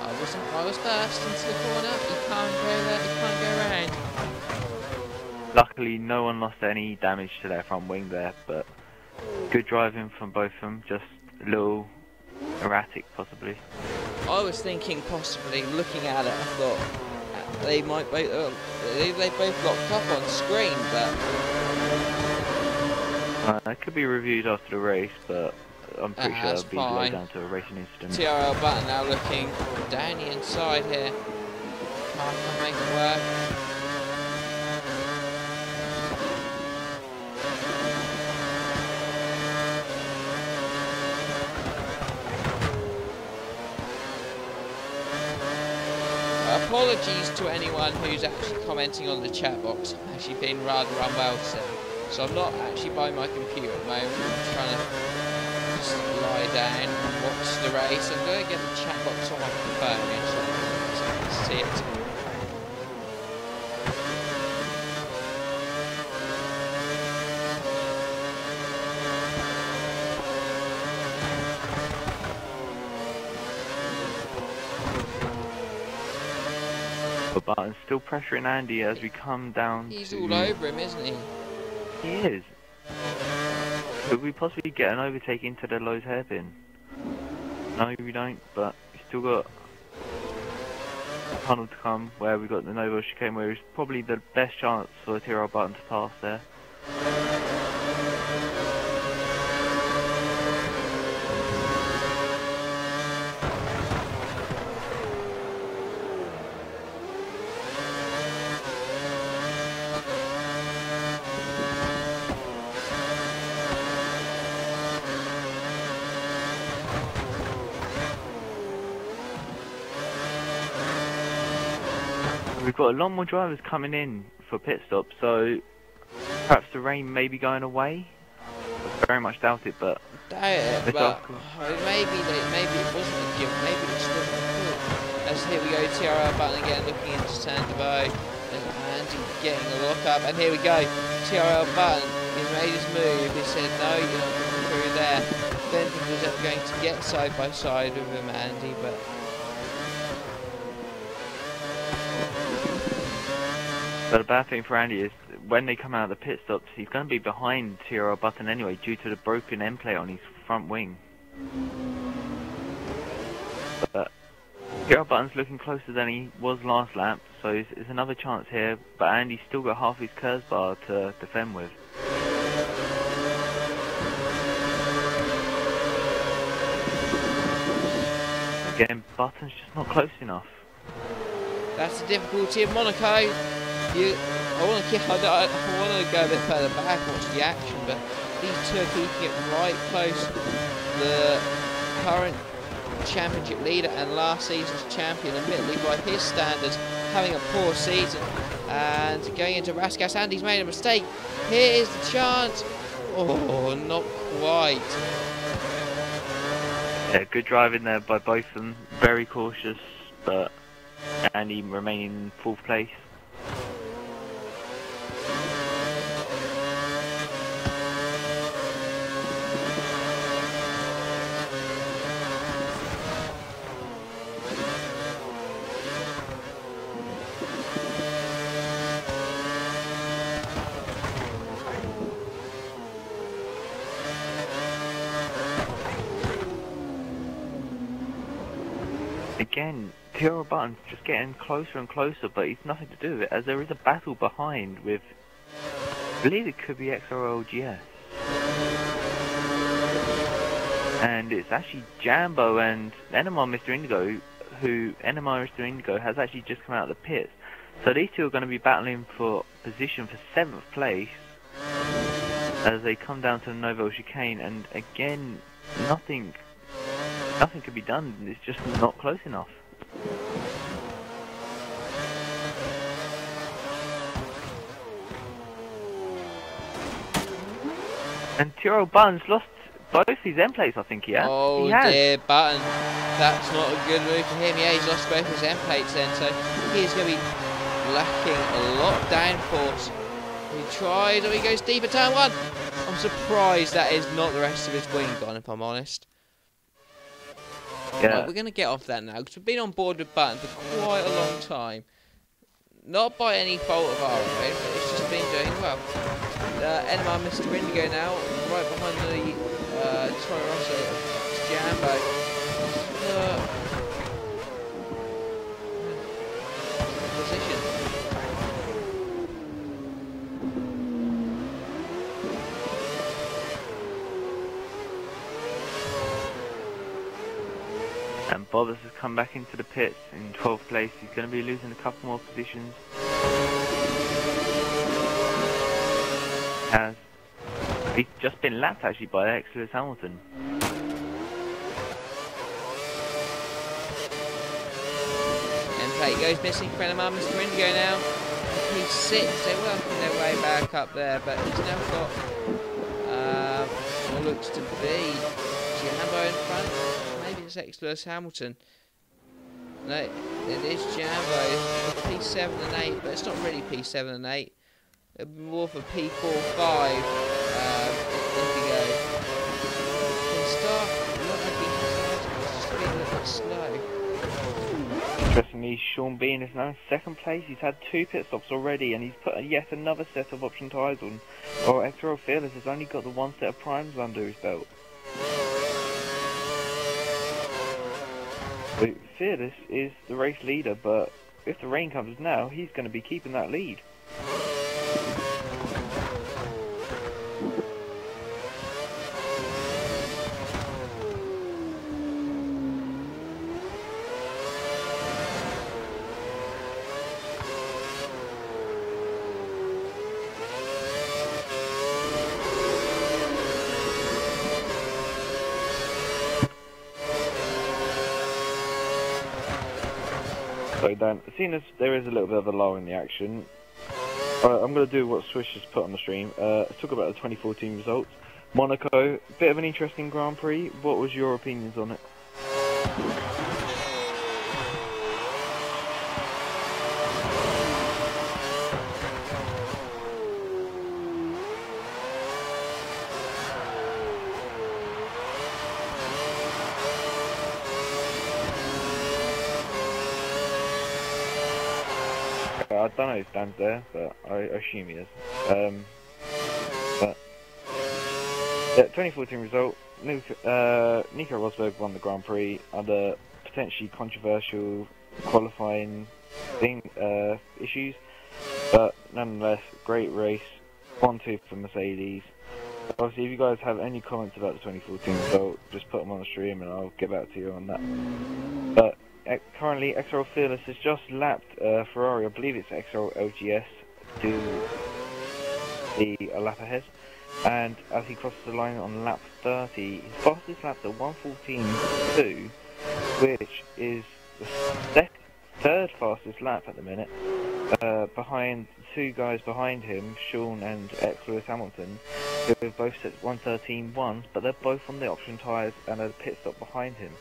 I was first into the corner. You can't go there. You can't go around. Luckily, no one lost any damage to their front wing there, but good driving from both of them. Just a little erratic, possibly. I was thinking possibly, looking at it, I thought they might both they both locked up on screen, but that could be reviewed after the race, but I'm pretty sure it'll be low down to a racing incident. TRL Button now looking down the inside here. Can't make it work. Apologies to anyone who's actually commenting on the chat box. I'm actually being rather unwell today, so I'm not actually by my computer at the moment. I'm trying to just lie down and watch the race. I'm going to get the chat box on my phone so I can see it. Button's still pressuring Andy as we come down. He's all over him, isn't he? He is. Could we possibly get an overtake into the Lowe's hairpin? No, we don't, but we've still got a tunnel to come where we've got the Nobel chicane, where it's probably the best chance for TRL Button to pass there. We've got a lot more drivers coming in for pit stops, so perhaps the rain may be going away. I very much doubt it, but doubt it, but maybe it wasn't a gift, maybe it just wasn't a clue. As here we go, TRL Button again looking into Saint-Devoux, and Andy getting a lock up, and here we go, TRL Button He's made his move. He said, no, you're not coming through there. Don't think he was ever going to get side by side with him, Andy, but... But the bad thing for Andy is, when they come out of the pit stops, he's going to be behind XRL Button anyway, due to the broken end plate on his front wing. But XRL Button's looking closer than he was last lap, so it's another chance here, but Andy's still got half his curves bar to defend with. Again, Button's just not close enough. That's the difficulty of Monaco. I want to go a bit further back and watch the action, but these two are keeping it right close. The current championship leader and last season's champion, admittedly by his standards, having a poor season. And going into Raskas, Andy's made a mistake. Here is the chance. Oh, not quite. Yeah, good driving there by both of them. Very cautious, but Andy remaining in 4th place. Again, XRL Button's just getting closer and closer, but it's nothing to do with it, as there is a battle behind with, I believe it could be XRL GS. And it's actually Jambo and NMR Mr. Indigo, who NMR Mr. Indigo has actually just come out of the pits. So these two are going to be battling for position for 7th place as they come down to the Novo chicane, and again, nothing can be done. It's just not close enough. And XRL Button's lost both his end plates, I think he has. Oh he has. dear, Button. That's not a good move for him. Yeah, he's lost both his end plates then, so he's going to be lacking a lot of downforce. He tries, oh, he goes deeper, turn 1. I'm surprised that is not the rest of his wing gone, if I'm honest. Yeah. Right, we're going to get off that now, because we've been on board with Button for quite a long time. Not by any fault of our own, but it's just been doing well. NMR Mr. Indigo now, right behind the Toro Rosso Jambo. Position. And Bobbers has come back into the pits in 12th place. He's going to be losing a couple more positions. He's just been lapped actually by Lewis Hamilton. And plate goes missing for NMR Mr. Indigo now. P6, they're working their way back up there, but he's now got what looks to be Jambo in front. Maybe it's Lewis Hamilton. No, it is Jambo. P7 and 8, but it's not really P7 and 8. More for P4, 5. Indigo. Can start. Not like he's just being a little bit slow. Interestingly, Sean Bean is now in 2nd place. He's had 2 pit stops already, and he's put yet another set of option tyres on. While XRL Fearless has only got the 1 set of primes under his belt. So Fearless is the race leader, but if the rain comes now, he's going to be keeping that lead. So Dan, seeing as there is a little bit of a lull in the action, I'm going to do what Swish has put on the stream. Let's talk about the 2014 results. Monaco, bit of an interesting Grand Prix. What was your opinions on it? I don't know if Dan's there, but I assume he is. But yeah, 2014 result. Nico Rosberg won the Grand Prix under potentially controversial qualifying issues, but nonetheless, great race. 1-2 for Mercedes. Obviously, if you guys have any comments about the 2014 result, just put them on the stream and I'll get back to you on that. But currently, XRL Fearless has just lapped Ferrari. I believe it's XRL LGS to a lap ahead. And as he crosses the line on lap 30, his fastest lap's at 1:14.2, which is the third fastest lap at the minute, behind two guys behind him, Sean and Lewis Hamilton, who have both set 1:13.1, but they're both on the option tyres and a pit stop behind him.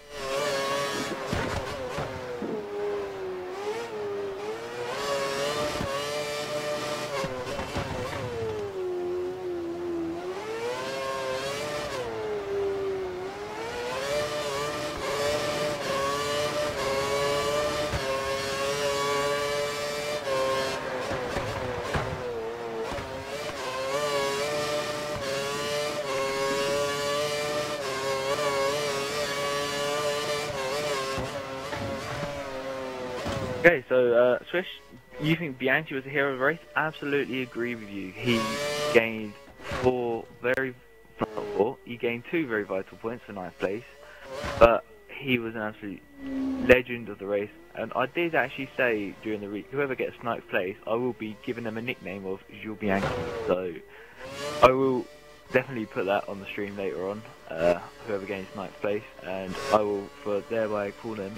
Okay, so Swish, you think Bianchi was the hero of the race? Absolutely agree with you. He gained two very vital points for 9th place, but he was an absolute legend of the race. And I did actually say during the week, whoever gets 9th place, I will be giving them a nickname of Jules Bianchi. So I will definitely put that on the stream later on, whoever gains 9th place, and I will thereby call them.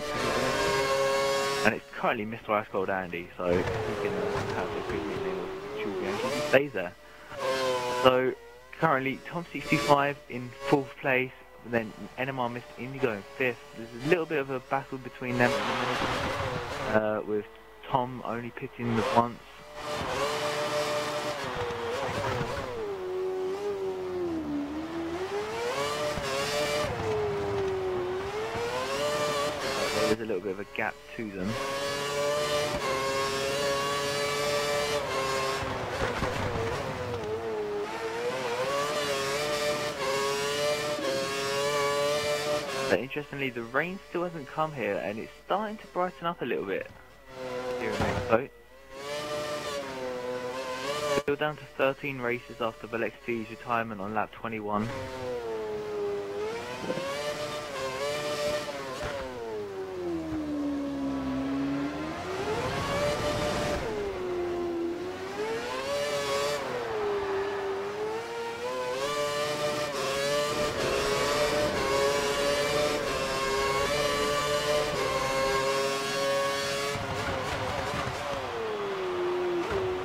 And it's currently Mr. Ice Cold Andy, so he can have a good nickname of Jules Bianchi. He stays there. So currently Tom65 in 4th place, and then NMR Mr. Indigo in 5th. There's a little bit of a battle between them at the minute, with Tom only pitting once. There's a little bit of a gap to them. But interestingly, the rain still hasn't come here, and it's starting to brighten up a little bit here in Monaco. Still down to 13 races after Valexti's retirement on lap 21.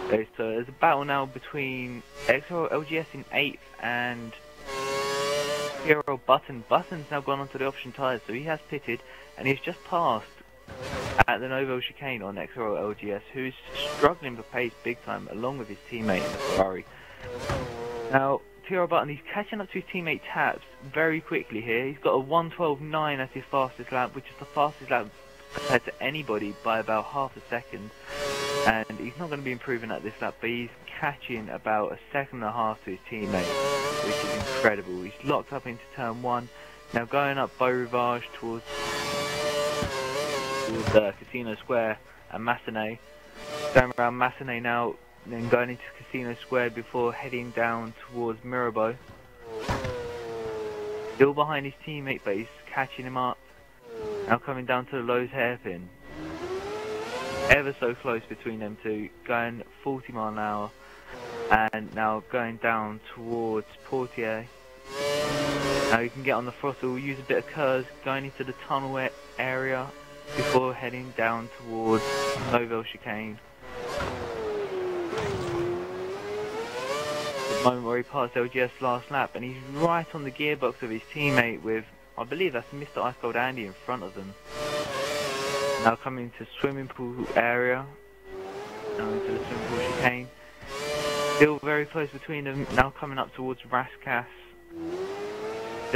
Okay, so there's a battle now between XRL LGS in 8th and XRL Button. Button's now gone onto the option tyres, so he has pitted, and he's just passed at the Novo chicane on XRL LGS, who's struggling for pace big time, along with his teammate in the Ferrari. Now, XRL Button, he's catching up to his teammate Taps very quickly here. He's got a 1:12.9 as his fastest lap, which is the fastest lap compared to anybody by about half a second. And he's not going to be improving at this lap, but he's catching about a second and a half to his teammate, which is incredible. He's locked up into turn 1, now going up Beau Rivage towards Casino Square and Massenet. Going around Massenet now, then going into Casino Square before heading down towards Mirabeau. Still behind his teammate, but he's catching him up. Now coming down to the Lowe's hairpin. Ever so close between them two, going 40 miles an hour, and now going down towards Portier. Now you can get on the throttle, use a bit of curves, going into the tunnel area before heading down towards Nouvelle chicane. The moment where he passed LGS last lap, and he's right on the gearbox of his teammate with, I believe that's Mr. Ice Cold Andy in front of them. Now coming to swimming pool area, now into the swimming pool chicane. Still very close between them, now coming up towards Raskas.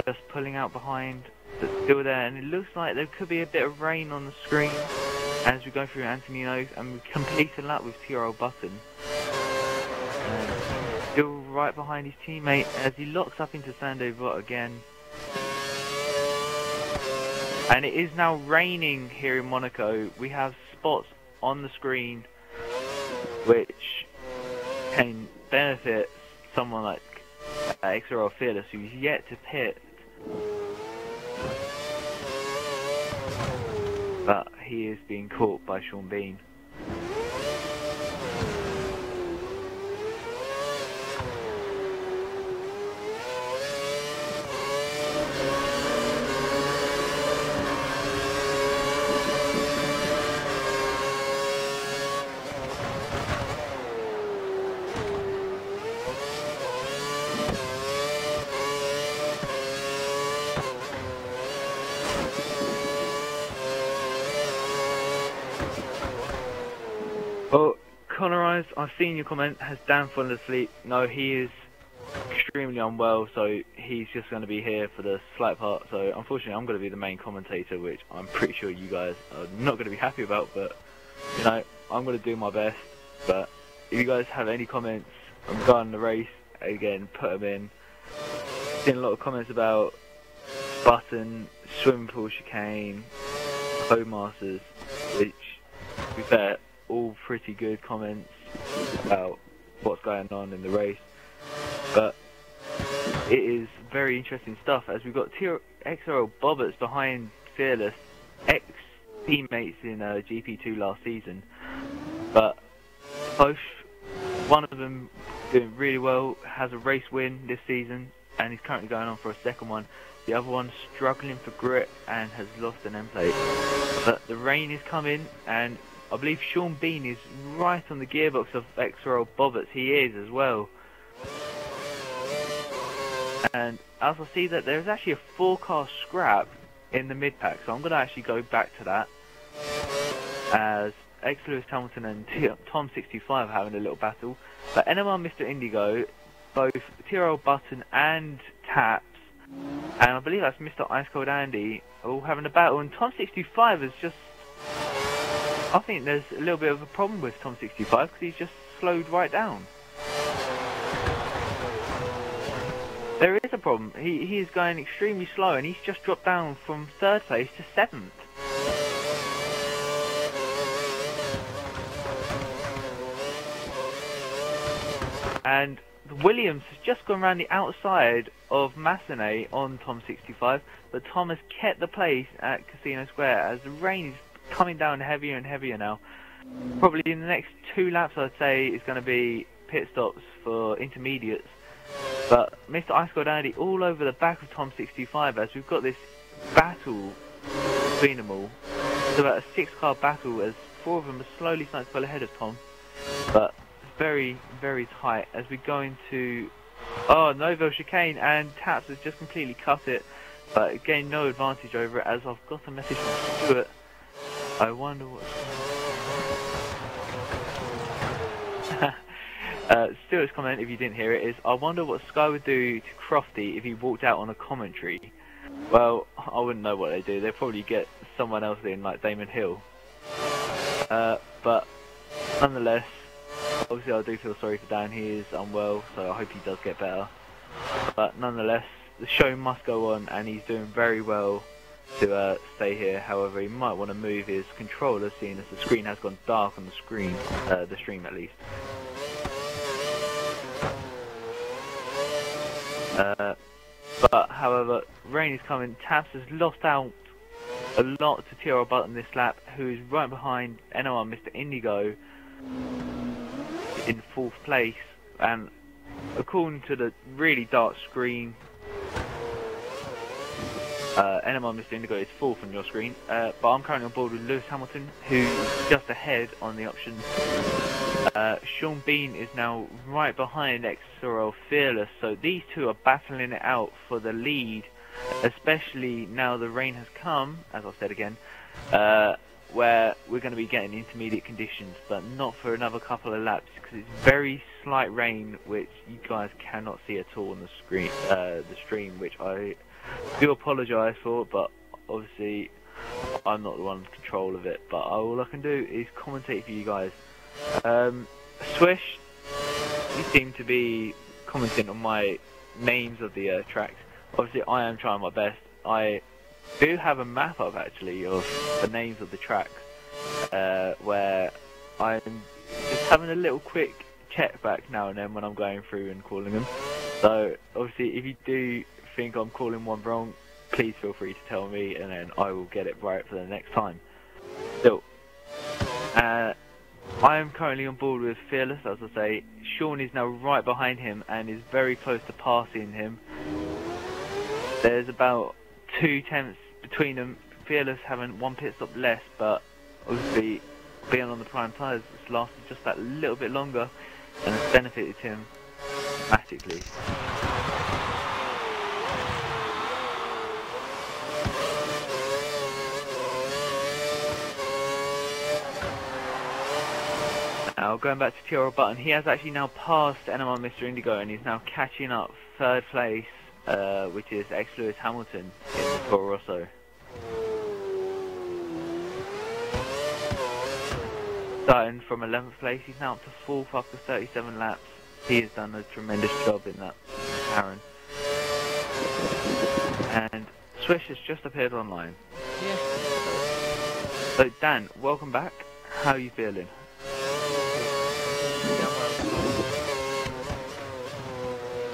Just pulling out behind, but still there, and it looks like there could be a bit of rain on the screen. as we go through Antonino, and we complete a lap with XRL Button. Still right behind his teammate as he locks up into Sandoval again. And it is now raining here in Monaco. We have spots on the screen which can benefit someone like XRL Fearless, who's yet to pit. But he is being caught by Sean Bean. Well, Connor Eyes, I've seen your comment. Has Dan fallen asleep? No, he is extremely unwell, so he's just going to be here for the slight part. So unfortunately, I'm going to be the main commentator, which I'm pretty sure you guys are not going to be happy about. But you know, I'm going to do my best. But if you guys have any comments regarding the race, again, put them in. Seen a lot of comments about Button, swimming pool chicane, Codemasters, which, to be fair, all pretty good comments about what's going on in the race. But it is very interesting stuff, as we've got XRL Bobberts behind Fearless, ex-teammates in GP2 last season. But both, one of them doing really well, has a race win this season, and he's currently going on for a second one. The other one struggling for grit and has lost an end plate. But the rain is coming, and I believe Sean Bean is right on the gearbox of XRL Bobberts. He is as well. And as I see that there's actually a 4-car scrap in the mid-pack, so I'm going to actually go back to that. As Lewis Hamilton and Tom65 are having a little battle. But NMR Mr. Indigo, both XRL Button and Taps, and I believe that's Mr. Ice Cold Andy, are all having a battle. And Tom65 is just... I think there's a little bit of a problem with Tom65 because he's just slowed right down. There is a problem. He is going extremely slow, and he's just dropped down from 3rd place to 7th. And Williams has just gone around the outside of Massenet on Tom65, but Tom has kept the place at Casino Square as the rain is coming down heavier and heavier now. Probably in the next 2 laps, I'd say, is going to be pit stops for intermediates. But Mr. Ice Cold Andy all over the back of Tom65 as we've got this battle between them all. It's about a 6-car battle as 4 of them are slowly starting to pull ahead of Tom. But it's very, very tight as we go into... Oh, Novell chicane, and Taps has just completely cut it. But again, no advantage over it, as I've got a message from Stuart. I wonder what's going on. Stuart's comment, if you didn't hear it, is, I wonder what Sky would do to Crofty if he walked out on a commentary. Well, I wouldn't know what they'd do. They'd probably get someone else in, like Damon Hill. But nonetheless, obviously I do feel sorry for Dan. He is unwell, so I hope he does get better. But nonetheless, the show must go on, and he's doing very well to stay here. However, he might want to move his controller, seeing as the screen has gone dark on the screen, the stream at least. But however, rain is coming. Taps has lost out a lot to XRL Button this lap, who is right behind NOR Mr. Indigo in 4th place, and according to the really dark screen, NMR Mr. Indigo is 4th on your screen, but I'm currently on board with Lewis Hamilton, who's just ahead on the options. Sean Bean is now right behind XRL Fearless, so these two are battling it out for the lead, especially now the rain has come, as I've said again, where we're going to be getting intermediate conditions, but not for another couple of laps, because it's very slight rain, which you guys cannot see at all on the screen, the stream, which I do apologise for, but obviously I'm not the one in control of it, but all I can do is commentate for you guys. Swish, you seem to be commenting on my names of the tracks. Obviously, I am trying my best. I do have a map up actually of the names of the tracks, where I'm just having a little quick check back now and then when I'm going through and calling them. So obviously, if you do think I'm calling one wrong, please feel free to tell me, and then I will get it right for the next time. Still, I am currently on board with Fearless, as I say. Sean is now right behind him and is very close to passing him. There's about 2 tenths between them. Fearless having 1 pit stop less, but obviously being on the prime tyres, it's lasted just that little bit longer and it's benefited him dramatically. Now going back to Tyrrell Button, he has actually now passed NMR Mr. Indigo and he's now catching up 3rd place, which is ex-Lewis Hamilton in the Toro Rosso. Starting from 11th place, he's now up to 4th after 37 laps. He has done a tremendous job in that McLaren. And Swish has just appeared online. Yeah. So Dan, welcome back. How are you feeling?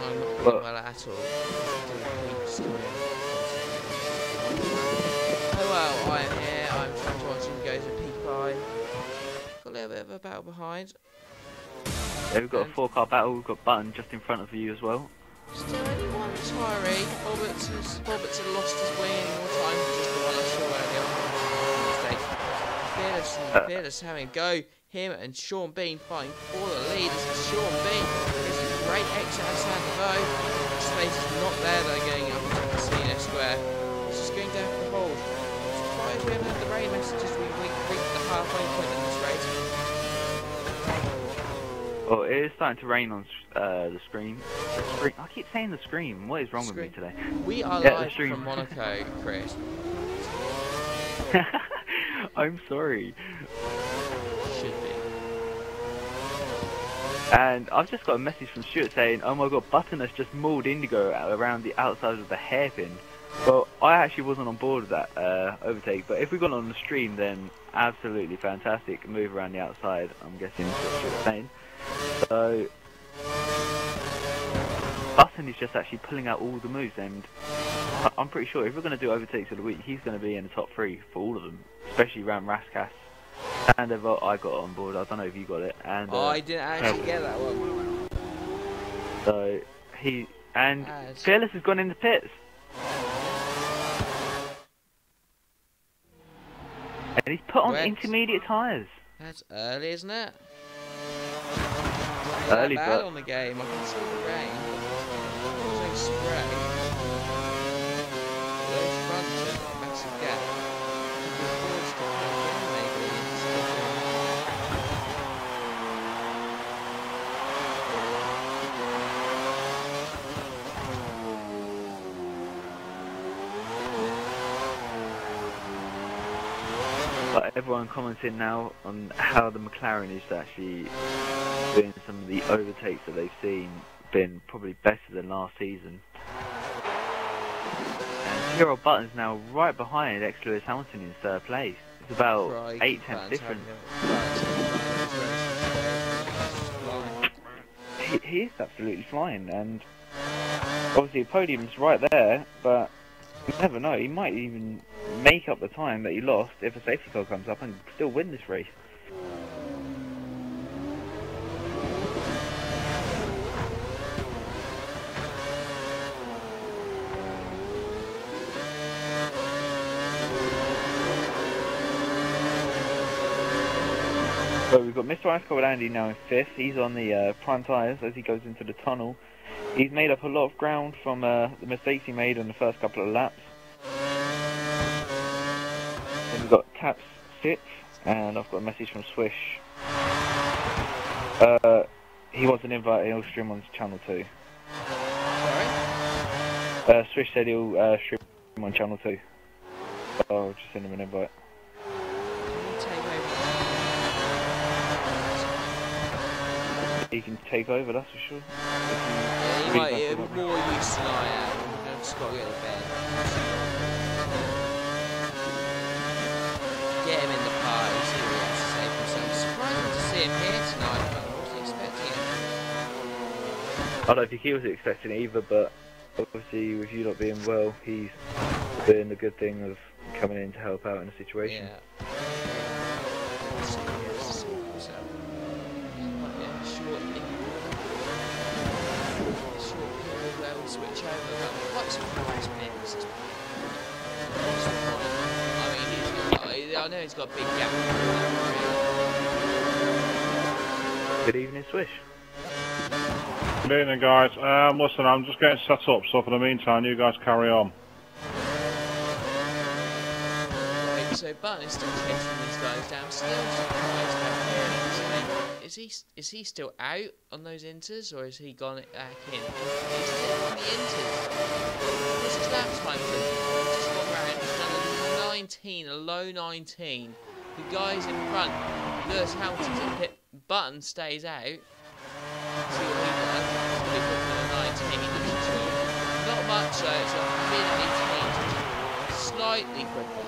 I'm not feeling well at all. Oh well, I am here. I'm trying to watch him go to P5. Got a little bit of a battle behind. Yeah, we've got a 4-car battle. We've got Button just in front of you as well. Still only one retiree. Bobbits has lost his way any more time than just the one I saw earlier on. Fearless having a go. Him and Sean Bean fighting for the lead. This is Sean Bean. This is a great exit out of Sandovo. Space is not there. They're going up to Casino Square. It's just going down for hold. Surprised we haven't had the rain messages. We reached the halfway point in this race. Well, it is starting to rain on the screen. I keep saying the screen. What is wrong with me today? We are live from Monaco, Chris. I'm sorry. Should be. And I've just got a message from Stuart saying, oh my god, Button has just mauled Indigo around the outside of the hairpin. Well, I actually wasn't on board with that overtake, but if we got on the stream, then absolutely fantastic. Move around the outside, I'm guessing that's what Stuart's saying. So Button is just actually pulling out all the moves, and I'm pretty sure if we're going to do overtakes of the week, he's going to be in the top 3 for all of them, especially around Raskas. And I got on board. I don't know if you got it. And I didn't actually get that one. So Fearless has gone in the pits, and he's put on intermediate tyres. That's early, isn't it? Early, bad but on the game. I can see the rain. There's no spray. Those fronts are a massive gap. But everyone commenting now on how the McLaren is actually doing some of the overtakes that they've seen, been probably better than last season. And Tyrrell Button's now right behind ex-Lewis Hamilton in 3rd place. It's about 8 tenths different. He is absolutely flying, and obviously the podium's right there, but you never know, he might even make up the time that he lost if a safety car comes up and still win this race. So we've got Mr. Ice Cold Andy now in 5th. He's on the prime tyres as he goes into the tunnel. He's made up a lot of ground from the mistakes he made in the first couple of laps. Then we've got Taps 6th, and I've got a message from Swish. He wants an invite, he'll stream on channel 2. Sorry? Swish said he'll stream on channel 2. Oh, just send him an invite. He can take over, that's for sure. Yeah, he might be more used than I am. I've just got to get to bed. Get him in the party, see what he has to say for himself. Surprising to see him here tonight, but I wasn't expecting him. I don't think he was expecting it either, but obviously with you not being well, he's doing the good thing of coming in to help out in a situation. Yeah. Switch over, but quite surprised me. I mean, I know he's got a big gap. Good evening, Swish. Good evening, guys. Listen, I'm just getting set up, so for the meantime, you guys carry on. Right, so Button is still chasing these guys down. Still surprised back here. Is he still out on those inters, or has he gone back in? He's still on the inters. What's his lap time? Just gone round. He's done a 19, a low 19. The guys in front, Lewis Hamilton's in pit. Button stays out. See what he does. He's looking at a 19. He looks to not much, so it's a mid-18. Slightly quicker.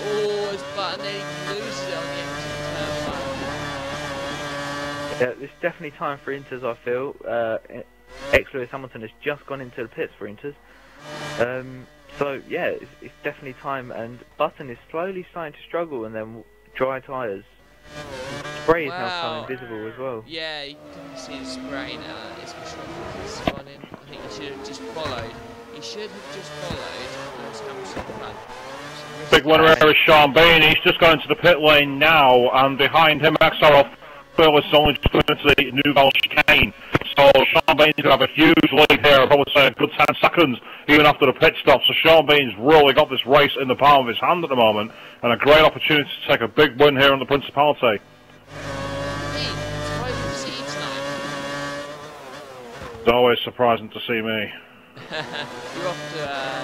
Oh, his Button nearly loses it on the exit turn 1. Yeah, it's definitely time for inters, I feel. Lewis Hamilton has just gone into the pits for inters. So, yeah, it's definitely time, and Button is slowly starting to struggle, and then dry tyres. Spray is now becoming visible as well. Yeah, you can see the spray now, it's for sure. He's gone in. I think he should have just followed. He should have just followed Lewis Hamilton run. Big winner here is Sean Bean. He's just gone into the pit lane now, and behind him, XRL is only just going into the Nouvelle chicane. So Sean Bean's going to have a huge lead here, I would say a good 10 seconds, even after the pit stop. So Sean Bean's really got this race in the palm of his hand at the moment, and a great opportunity to take a big win here in the Principality. It's always surprising to see me. You're off to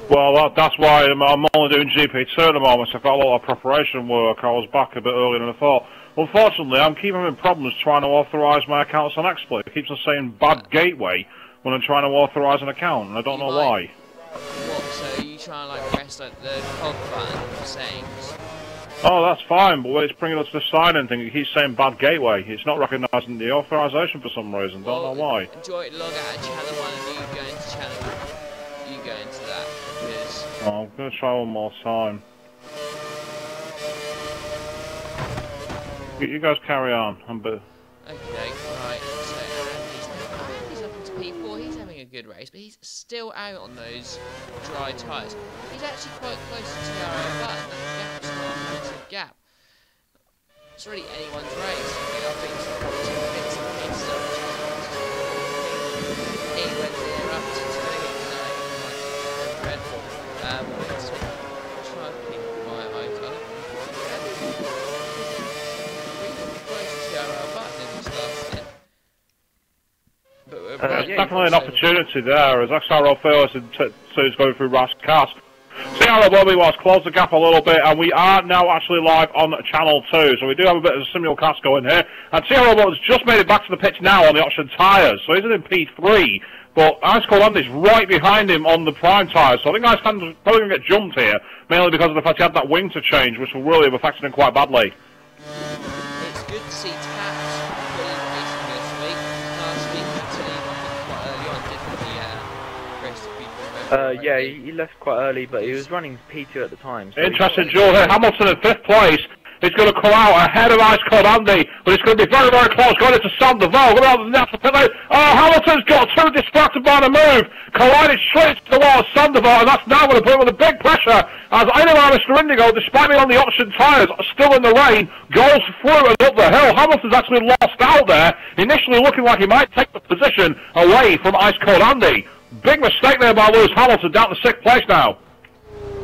well, that's why I'm only doing GP2 at the moment, so I've got a lot of preparation work. I was back a bit earlier than I thought. Unfortunately, I'm keeping having problems trying to authorise my accounts on XSplit. It keeps on saying bad gateway when I'm trying to authorise an account, and I don't know why. What, so you try and like press like the cog button for settings? Oh, that's fine, but when it's bringing us to the sign-in thing, it keeps saying bad gateway. It's not recognising the authorisation for some reason, don't know why. Enjoy it, log out of channel 1 and you go into channel, you go into that, because... Oh, I'm going to try one more time. You guys carry on. Okay, right, so Andy's up into P4, he's having a good race, but he's still out on those dry tyres. He's actually quite close to TRL Button, that gap's not a massive gap. It's really anyone's race. I mean, I think it's watching bits and pieces of he went there up to 29, dreadful. Let's try and keep my eyes on it. There's definitely an opportunity there, as XRL fails to going through Rash Cast. TRL Bobby was close the gap a little bit, and we are now actually live on channel 2, so we do have a bit of a simulcast going here. And TRL has just made it back to the pitch now on the option tyres, so he's in P3, but Ice Cold Andy's right behind him on the prime tyres, so I think Ice Cold's probably going to get jumped here, mainly because of the fact he had that wing to change, which will really have affected him quite badly. It's good to see Taps fully racing this week. Last week, actually, quite early on, didn't he? Race yeah, he left quite early, but he was running P2 at the time. So interesting duel here. Hamilton in 5th place. He's going to come out ahead of Ice Cold Andy, but it's going to be very, very close. Going into Sandoval. Going out the natural pit lane. Oh, Hamilton's got too distracted by the move. Collided straight to the wall of Sandoval, and that's now going to put him under big pressure. As anyway, Mr. Indigo, despite being on the option tyres, still in the rain, goes through and up the hill. Hamilton's actually lost out there, initially looking like he might take the position away from Ice Cold Andy. Big mistake there by Lewis Hamilton, down to 6th place now.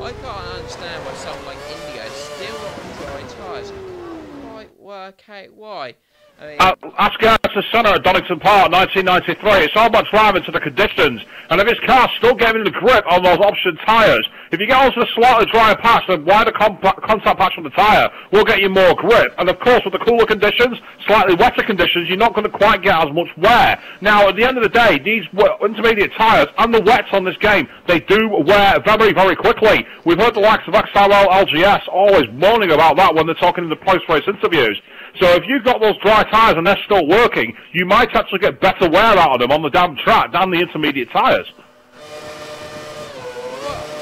I can't understand why someone like Indigo is still on dry tyres. I can't quite work out why. Ascot to centre at Donington Park, 1993. It's all about driving to the conditions. And if his car's still getting the grip on those option tyres, if you get onto the slightly drier patch, the wider contact patch on the tyre will get you more grip. And of course, with the cooler conditions, slightly wetter conditions, you're not going to quite get as much wear. Now, at the end of the day, these intermediate tyres and the wets on this game, they do wear very, very quickly. We've heard the likes of XRL, LGS always moaning about that when they're talking in the post-race interviews. So if you've got those dry tyres and they're still working, you might actually get better wear out of them on the damn track than the intermediate tyres. Well,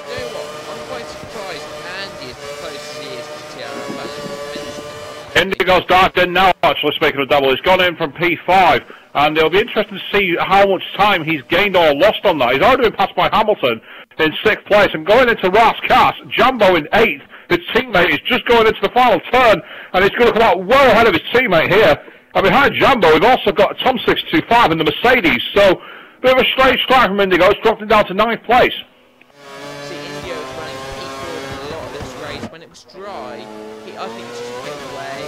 you know what? I'm quite surprised Andy is the closest he is to TRL. Indigo's dived in now, actually, speaking of double. He's gone in from P5, and it'll be interesting to see how much time he's gained or lost on that. He's already been passed by Hamilton in 6th place, and going into Ross Cass, Jumbo in 8th. His teammate is just going into the final turn, and he's going to come out well ahead of his teammate here. And behind Jumbo, we've also got Tom 625 in the Mercedes, so a bit of a strange strike from Indigo. It's dropped him down to 9th place. See, Indio was running P4 for a lot of this race. When it was dry, I think it's just way too late.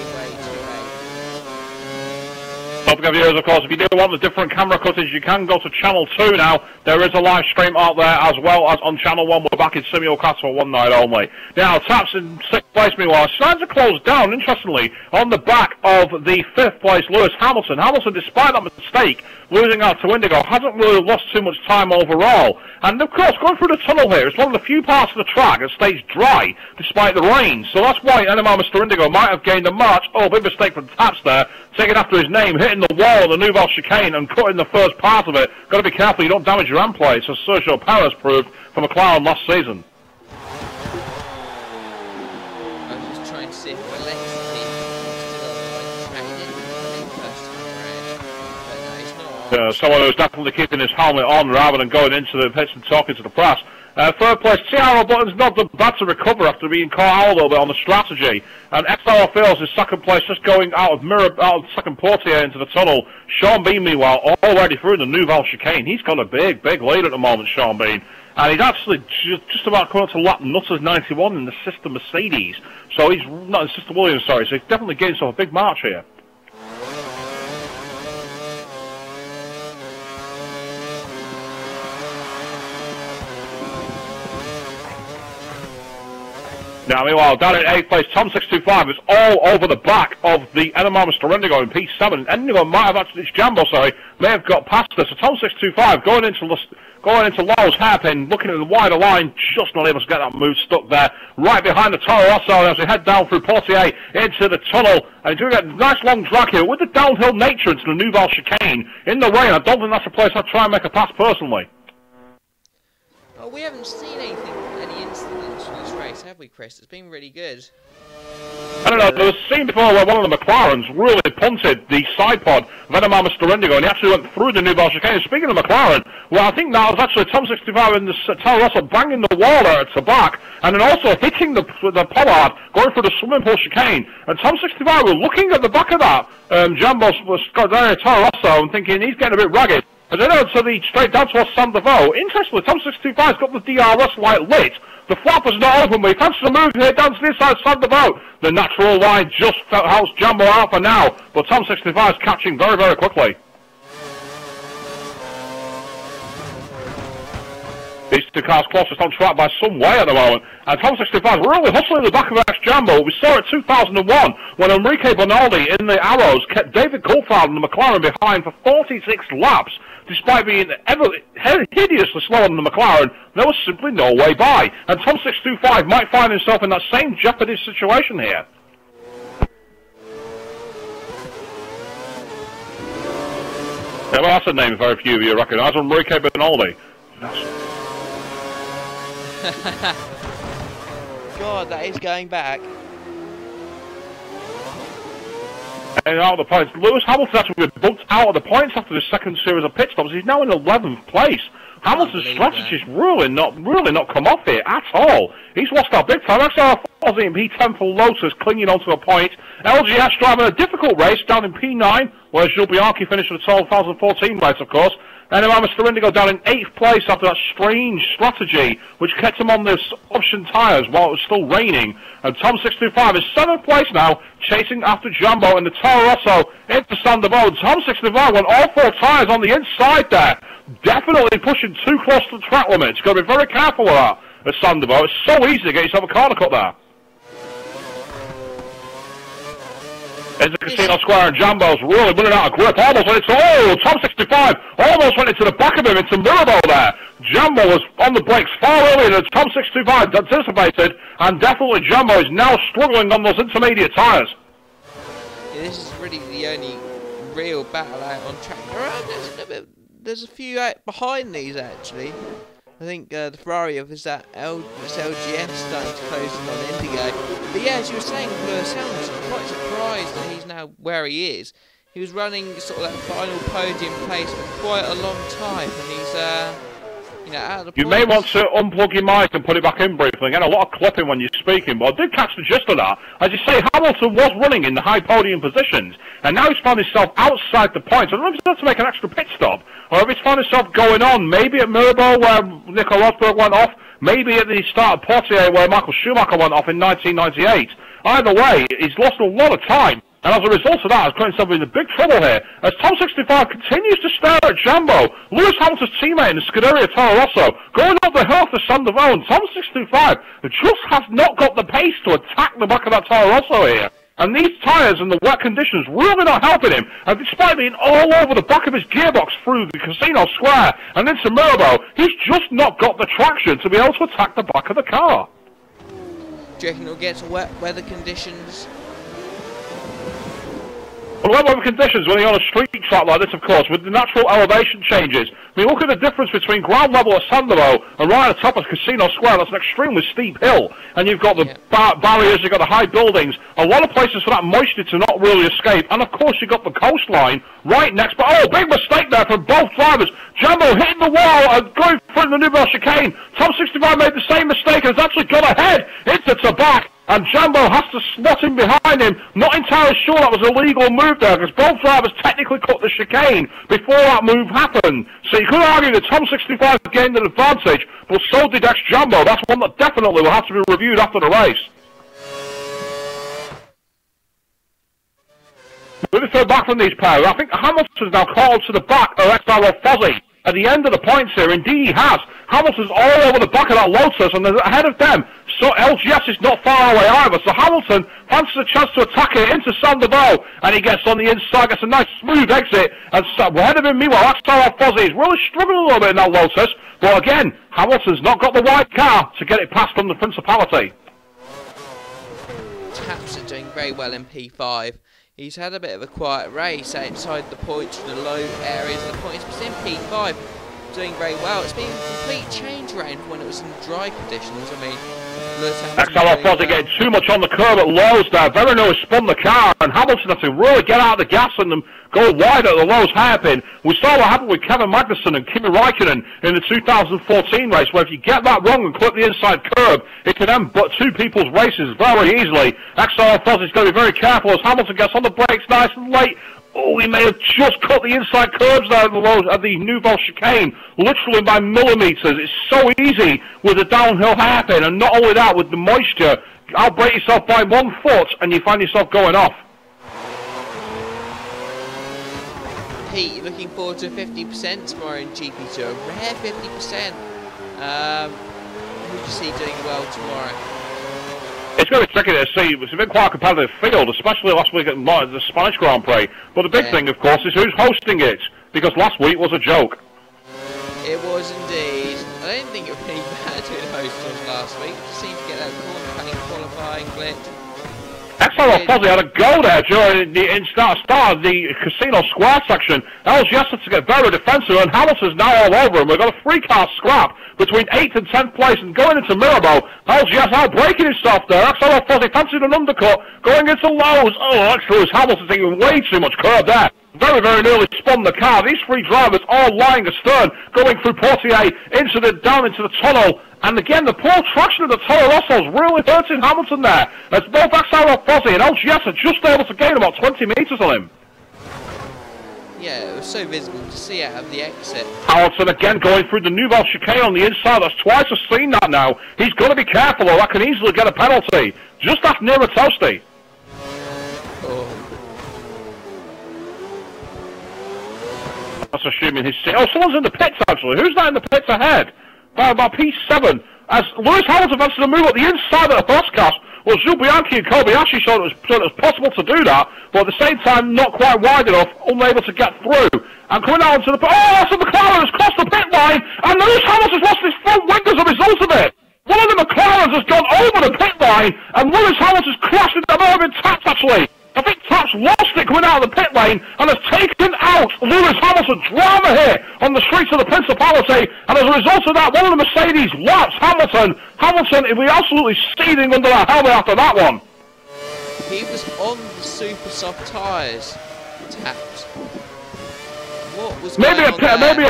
Don't forget, viewers, of course, if you do want the different camera cuttings, you can go to Channel 2 now. There is a live stream out there, as well as on Channel 1. We're back in simulcast for one night only. Now, Taps in 6th place, meanwhile, starting to close down, interestingly, on the back of the 5th place, Lewis Hamilton. Hamilton, despite that mistake, losing out to Indigo, hasn't really lost too much time overall. And, of course, going through the tunnel here, it's one of the few parts of the track that stays dry, despite the rain. So that's why NMR Mr. Indigo might have gained a march. Oh, big mistake from Taps there, taking after his name, hitting the wall of the Nouvelle Chicane and cutting the first part of it. Got to be careful you don't damage your end plates, as Sergio Perez proved for McLaren last season. I was just trying to see if Alexi was still on the track. He didn't come in first time around, but no, he's not on. Someone who's definitely keeping his helmet on rather than going into the pits and talking to the press. 3rd place, TRL Button's not done bad to recover after being caught out a little bit on the strategy. And XRL Fields is 2nd place, just going out of 2nd Portier into the tunnel. Sean Bean, meanwhile, already through the Nouvelle Chicane. He's got a big lead at the moment, Sean Bean. And he's actually just about coming up to lap Nutters 91 in the Sister Mercedes. So he's, not in Sister Williams, sorry, so he's definitely getting himself a big march here. Now, meanwhile, down in 8th place, Tom 625 is all over the back of the NMR Mr. Indigo in P7. Indigo might have actually, it's Jambo, sorry, may have got past this. So Tom 625 going into Lowell's hairpin, looking at the wider line, just not able to get that move stuck there. Right behind the Toro Rosso as they head down through Portier into the tunnel. And doing a nice long drag here with the downhill nature into the Nouvelle Chicane. In the rain, I don't think that's a place I'd try and make a pass personally. Well, we haven't seen any incidents from this race, have we, Chris? It's been really good. I don't know, there was a scene before where one of the McLarens really punted the side pod of NMR Mr. Indigo, and he actually went through the Nouvelle Chicane. Speaking of McLaren, well, I think that was actually Tom 65 in the Toro Rosso banging the wall there at the back, and then also hitting the pollard, going through the swimming pool chicane. And Tom 65 was looking at the back of that. Jumbo was got down at Toro Rosso and thinking he's getting a bit ragged. And then to the straight down towards San Devo. Interestingly, Tom 625's got the DRS light lit. The flap was not open, but he fancies a move here down to the inside San Devo. The natural line just helps Jumbo out for now, but Tom 65 is catching very, very quickly. These two cars closest on track by some way at the moment. And Tom 65 really hustling the back of ex-Jambo. We saw it 2001 when Enrique Bonaldi in the Arrows kept David Coulthard and the McLaren behind for 46 laps. Despite being hideously slower than the McLaren, there was simply no way by. And Tom 625 might find himself in that same jeopardy situation here. Yeah, well, that's a name very few of you recognise, Enrique Bonaldi. God, that is going back. And out of the points, Lewis Hamilton actually been bumped out of the points after the second series of pit stops. He's now in 11th place. Hamilton's strategy's really not come off here at all. He's lost out big time. XRL Fozzy in P10 for Lotus, clinging onto a point. LGS driving a difficult race down in P9, where Jules Bianchi finished the 2014 race, of course. Anyway, Mr. Indigo down in 8th place after that strange strategy, which kept him on this option tyres while it was still raining. And Tom 625 is 7th place now, chasing after Jumbo and the Toro Rosso into Sandoval. Tom 625 won all 4 tyres on the inside there. Definitely pushing too close to the track limit. You've got to be very careful with that at Sandoval. It's so easy to get yourself a corner cut there. Into Casino Square, and Jumbo's really running out of grip. Almost went into, Tom 65 almost went into the back of him, into Mirabeau there. Jumbo was on the brakes far earlier than Tom 65 anticipated, and definitely Jumbo is now struggling on those intermediate tyres. Yeah, this is really the only real battle out on track. There's a few out behind these actually. I think the Ferrari of is that LGF starting to close in on Indigo. But yeah, as you were saying, Lewis Hamilton, I'm quite surprised that he's now where he is. He was running sort of that final podium place for quite a long time, and he's you know, out of the You may want to unplug your mic and put it back in briefly. Again, a lot of clipping when you're speaking, but I did catch the gist of that. As you say, Hamilton was running in the high podium positions, and now he's found himself outside the points. I don't know if he's got to make an extra pit stop, or if he's found himself going on, maybe at Mirabeau where Nico Rosberg went off, maybe at the start of Portier where Michael Schumacher went off in 1998. Either way, he's lost a lot of time. And as a result of that, he's putting himself in big trouble here. As Tom 65 continues to stare at Jumbo, Lewis Hamilton's teammate in the Scuderia Toro Rosso, going up the hill to Sandoval, and Tom 65 just has not got the pace to attack the back of that Toro Rosso here. And these tyres and the wet conditions really not helping him. And despite being all over the back of his gearbox through the Casino Square and into Mirabeau, he's just not got the traction to be able to attack the back of the car. Do you reckon it'll get to wet weather conditions? Well, wet weather conditions when you're on a street track like this, of course, with the natural elevation changes. I mean, look at the difference between ground level at Sandoval and right at the top of Casino Square. That's an extremely steep hill. And you've got the barriers, you've got the high buildings, a lot of places for that moisture to not really escape. And, of course, you've got the coastline right next. But, oh, big mistake there from both drivers. Jumbo hitting the wall and going through the Nouvelle chicane. Tom 65 made the same mistake and has actually gone ahead into Tabac. And Jumbo has to slot in behind him. Not entirely sure that was a legal move there, because both drivers technically cut the chicane before that move happened. So you could argue that Tom 65 gained an advantage, but so did ex-Jumbo. That's one that definitely will have to be reviewed after the race. Moving further back from these pairs, I think Hamilton's now called to the back of XRL Fozzy. At the end of the points here, indeed he has. Hamilton's all over the back of that Lotus, and they're ahead of them. So LGS is not far away either. So Hamilton fancies a chance to attack it into Sandoval, and he gets on the inside, gets a nice smooth exit, and ahead of him, meanwhile, XRL Fozzy is really struggling a little bit in that Lotus. But again, Hamilton's not got the white car to get it past from the Principality. Taps are doing very well in P5. He's had a bit of a quiet race outside the points from the low areas of the points, but in P5 doing very well. It's been a complete change around when it was in dry conditions. I mean, XRL Fozzy getting too much on the curb at lows there. Very nearly spun the car, and Hamilton had to really get out of the gas and them go wide at the lows hairpin. We saw what happened with Kevin Magnussen and Kimi Räikkönen in the 2014 race, where if you get that wrong and clip the inside curb, it can end but two people's races very easily. XRL Fozzy's got to be very careful as Hamilton gets on the brakes nice and late. Oh, he may have just cut the inside curbs there at the Nouvelle chicane, literally by millimetres. It's so easy with the downhill hairpin, and not only that, with the moisture, outbrake yourself by 1 foot and you find yourself going off. Pete, looking forward to 50% tomorrow in GP2, a rare 50%. Who do you see doing well tomorrow? It's going to be tricky to see. It's been quite a competitive field, especially last week at the Spanish Grand Prix. But the big thing, of course, is who's hosting it, because last week was a joke. It was indeed. I don't think it was really bad who the host was last week. Just seemed to get that corner cutting qualifying glitch. XRL Fozzy had a go there during the start of the Casino Square section. LGS had to get very defensive, and Hamilton's now all over him. We've got a 3-car scrap between 8th and 10th place, and going into Mirabeau, LGS out breaking himself there. XRL Fozzy fancied an undercut, going into lows. Oh, actually, Lewis Hamilton taking way too much curb there. Very, very nearly spun the car. These three drivers all lying astern, going through Portier down into the tunnel. And again, the poor traction of the Toro Rosso is really hurting Hamilton there, as both XRL Fozzy and LGS are just able to gain about 20 metres on him. Yeah, it was so visible to see out of the exit. Hamilton again going through the Nouvelle chicane on the inside. That's twice I've seen that now. He's got to be careful or that can easily get a penalty. Just that near a toasty. Oh. That's assuming he's... Oh, someone's in the pits actually. Who's that in the pits ahead? By about P7. As Lewis Hamilton wants to move up the inside of the broadcast. Well, Jules Bianchi and Kobayashi showed it was possible to do that, but at the same time, not quite wide enough, unable to get through. And coming out into the... Oh, that's the McLaren has crossed the pit line, and Lewis Hamilton's lost his front wing as a result of it. One of the McLarens has gone over the pit line, and Lewis Hamilton's crashed into the Mervyn Taps, actually. I think Taps lost it coming out of the pit lane, and has taken out Lewis Hamilton. Drama here on the streets of the Principality, and as a result of that, one of the Mercedes laps Hamilton. Hamilton, he'll be absolutely seething under that helmet after that one. He was on the super soft tyres. Taps. What was maybe a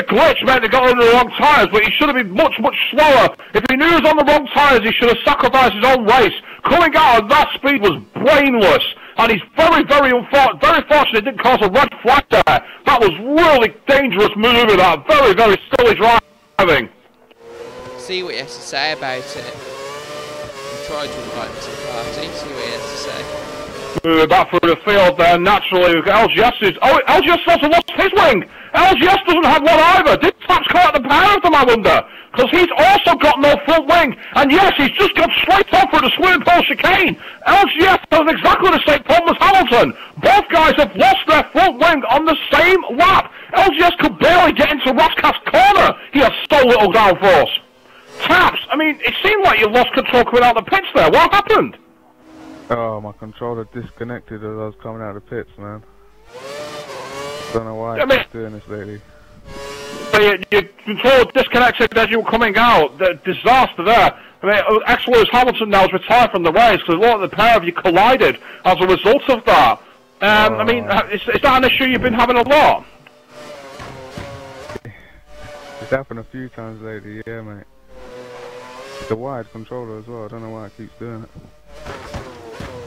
glitch meant he got under the wrong tyres, but he should have been much slower. If he knew he was on the wrong tyres, he should have sacrificed his own race. Coming out at that speed was brainless, and he's very fortunate it didn't cause a red flag there. That was really dangerous moving, that very silly driving. See what he has to say about it. Try to invite him to the party, see what he has to say. Moving back through the field there, naturally, we've got LGS's... Oh, LGS also lost his wing! LGS doesn't have one either! Did Taps come out the power of them, I wonder? Because he's also got no front wing, and yes, he's just gone straight on for the swimming pool chicane! LGS has exactly the same problem as Hamilton! Both guys have lost their front wing on the same lap! LGS could barely get into Roscast's corner! He has so little downforce! Taps, I mean, it seemed like you lost control coming out of the pits there. What happened? Oh, my controller disconnected as I was coming out of the pits, man. Don't know why it's doing this lately. Your controller disconnected as you were coming out. The disaster there. I mean, Lewis Hamilton now is retired from the race because a lot of the pair of you collided as a result of that. I mean, is that an issue you've been having a lot? It's happened a few times lately, yeah, mate. It's a wired controller as well. I don't know why it keeps doing it.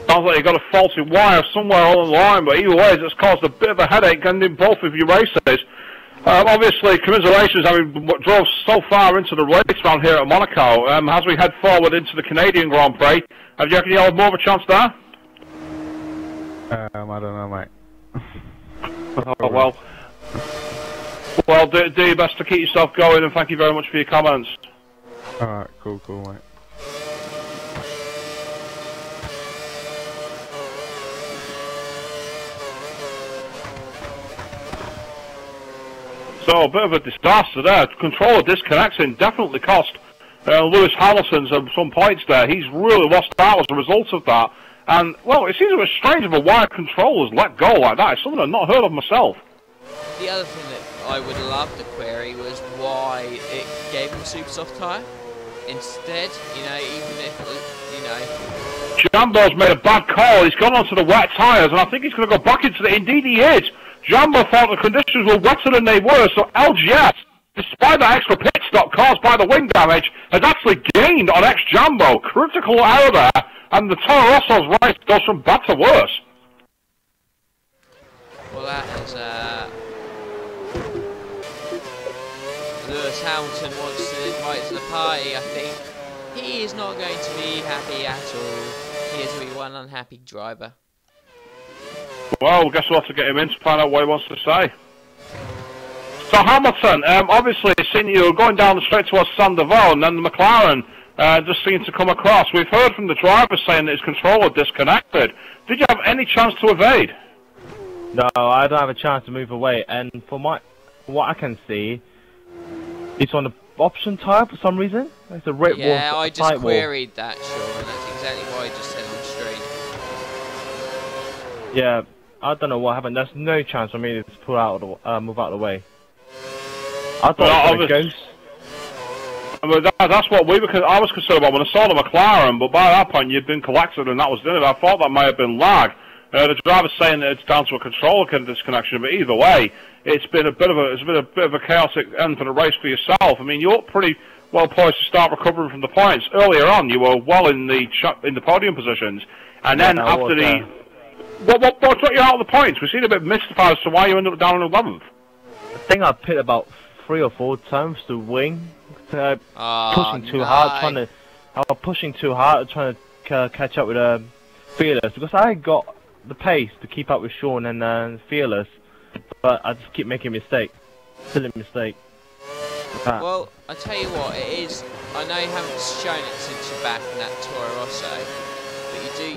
Sounds like you got a faulty wire somewhere on the line, but either way, it's caused a bit of a headache ending both of your races. Obviously, commiserations having drove so far into the race round here at Monaco. As we head forward into the Canadian Grand Prix, have you reckon you have more of a chance there? I don't know, mate. Oh, well, do your best to keep yourself going, and thank you very much for your comments. Alright, cool, mate. So, a bit of a disaster there. Controller disconnecting definitely cost Lewis Hamilton some points there. He's really lost out as a result of that. And, well, it seems a bit strange if a wired controller is let go like that. It's something I've not heard of myself. The other thing that I would love to query was why it gave him a super soft tyre instead, you know, even if it was, you know... Jambo's made a bad call. He's gone onto the wet tyres, and I think he's going to go back into the... Indeed he is. Jambo thought the conditions were wetter than they were, so LGS, despite that extra pit stop caused by the wing damage, has actually gained on ex-Jambo. Critical error there, and the Toro Rosso's race goes from bad to worse. Well, that is, Lewis Hamilton wants to invite to the party, I think. He is not going to be happy at all. He is going to be one unhappy driver. Well, guess we'll have to get him in to find out what he wants to say. So Hamilton, obviously, seeing you going down the straight towards Sandoval, and then the McLaren just seemed to come across. We've heard from the driver saying that his controller disconnected. Did you have any chance to evade? No, I don't have a chance to move away, and from what I can see, it's on the option tyre for some reason. It's a red wall. Yeah, I just queried that, Sean, and that's exactly what I just said on the stream. Yeah, I don't know what happened. There's no chance for me to pull out, move out of the way. I thought it was a ghost. I mean, that's what I was concerned about when I saw the McLaren, but by that point you'd been collected and that was it. I thought that may have been lag. The driver's saying that it's down to a controller disconnection, but either way, it's been a bit of a chaotic end for the race for yourself. I mean, you're pretty well poised to start recovering from the points. Earlier on, you were well in the podium positions, and then after What took you out of the points? We seem a bit mystified as to why you ended up down in 11th. I think I pit about 3 or 4 times to wing. Pushing too hard, I was pushing too hard, trying to catch up with Fearless, because I got the pace to keep up with Sean and Fearless, but I just keep making silly mistake. Well, I tell you what, it is. I know you haven't shown it since you're back in that Toro Rosso,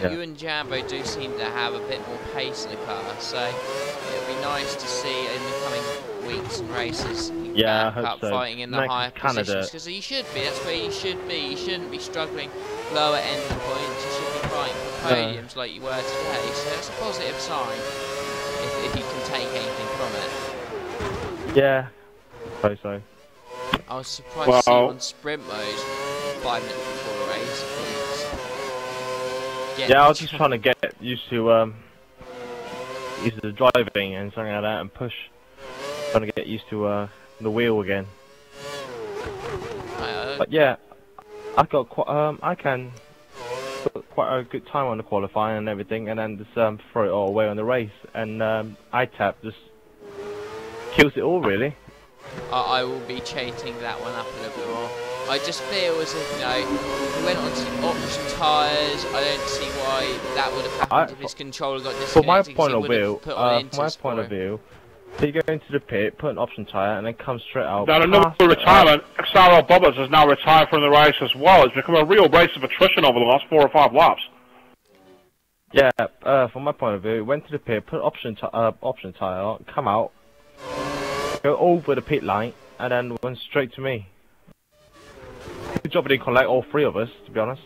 but you and Jambo do seem to have a bit more pace in the car, so it'll be nice to see in the coming weeks and races you back up fighting in the higher positions, because you should be. That's where you should be. You shouldn't be struggling lower end of the points. You should be fighting for podiums like you were today. So it's a positive sign if you can take anything from it. Yeah, I suppose so. I was surprised to see you on sprint mode 5 minutes before the race. Yeah, I was just trying to get used to the driving and something like that, and trying to get used to the wheel again. But yeah, I got quite a good time on the qualifying and everything, and then just throw it all away on the race, and ITAP just kills it all really. I will be changing that one up a little bit more. I just feel as if, you know, if we went on to option tyres, I don't see why that would have happened if his controller got disconnected. From my point of view, so you go into the pit, put an option tyre, and then come straight out. Now another retirement, XRL Bobbers has now retired from the race as well. It's become a real race of attrition over the last 4 or 5 laps. Yeah, from my point of view, went to the pit, put option tyre on, come out, go over the pit line, and then went straight to me. Good job it didn't collect all 3 of us, to be honest.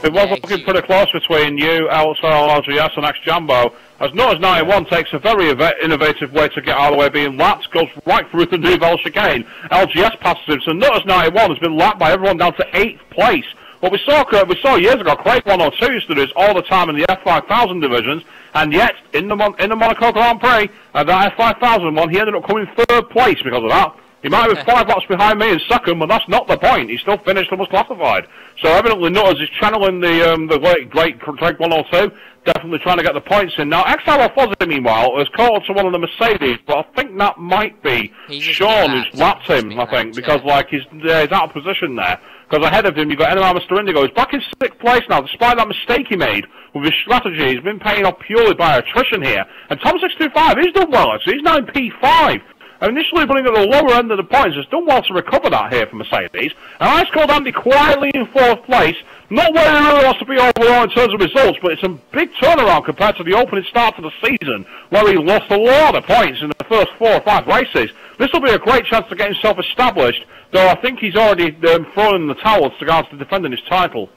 It was looking pretty close between you, XRL, LGS, and X-Jumbo, as Nutters 91 takes a very innovative way to get out of the way being lapped, goes right through the Nouvelle chicane. LGS passes him, so Nutters 91 has been lapped by everyone down to 8th place. What we saw years ago, Craig 102 used to do this all the time in the F5000 divisions, and yet, in the Monaco Grand Prix, that F5000 one, he ended up coming 3rd place because of that. He might have been 5 laps behind me in 2nd, but that's not the point. He still finished and was classified. So evidently Nutters is channeling the great Craig 102, definitely trying to get the points in. Now, XRL Fozzy, meanwhile, has caught to one of the Mercedes, but I think that might be Sean who's lapped him, I think, because like he's out of position there. Because ahead of him, you've got Enema Mr. Indigo. He's back in 6th place now, despite that mistake he made with his strategy. He's been paying off purely by attrition here. And Tom625, he's done well, actually. He's now in P5. Initially putting at the lower end of the points, has done well to recover that here for Mercedes. And Ice Cold Andy quietly in 4th place. Not where he really wants to be overall in terms of results, but it's a big turnaround compared to the opening start to the season, where he lost a lot of points in the first 4 or 5 races. This will be a great chance to get himself established, though I think he's already thrown in the towel with regards to defending his title.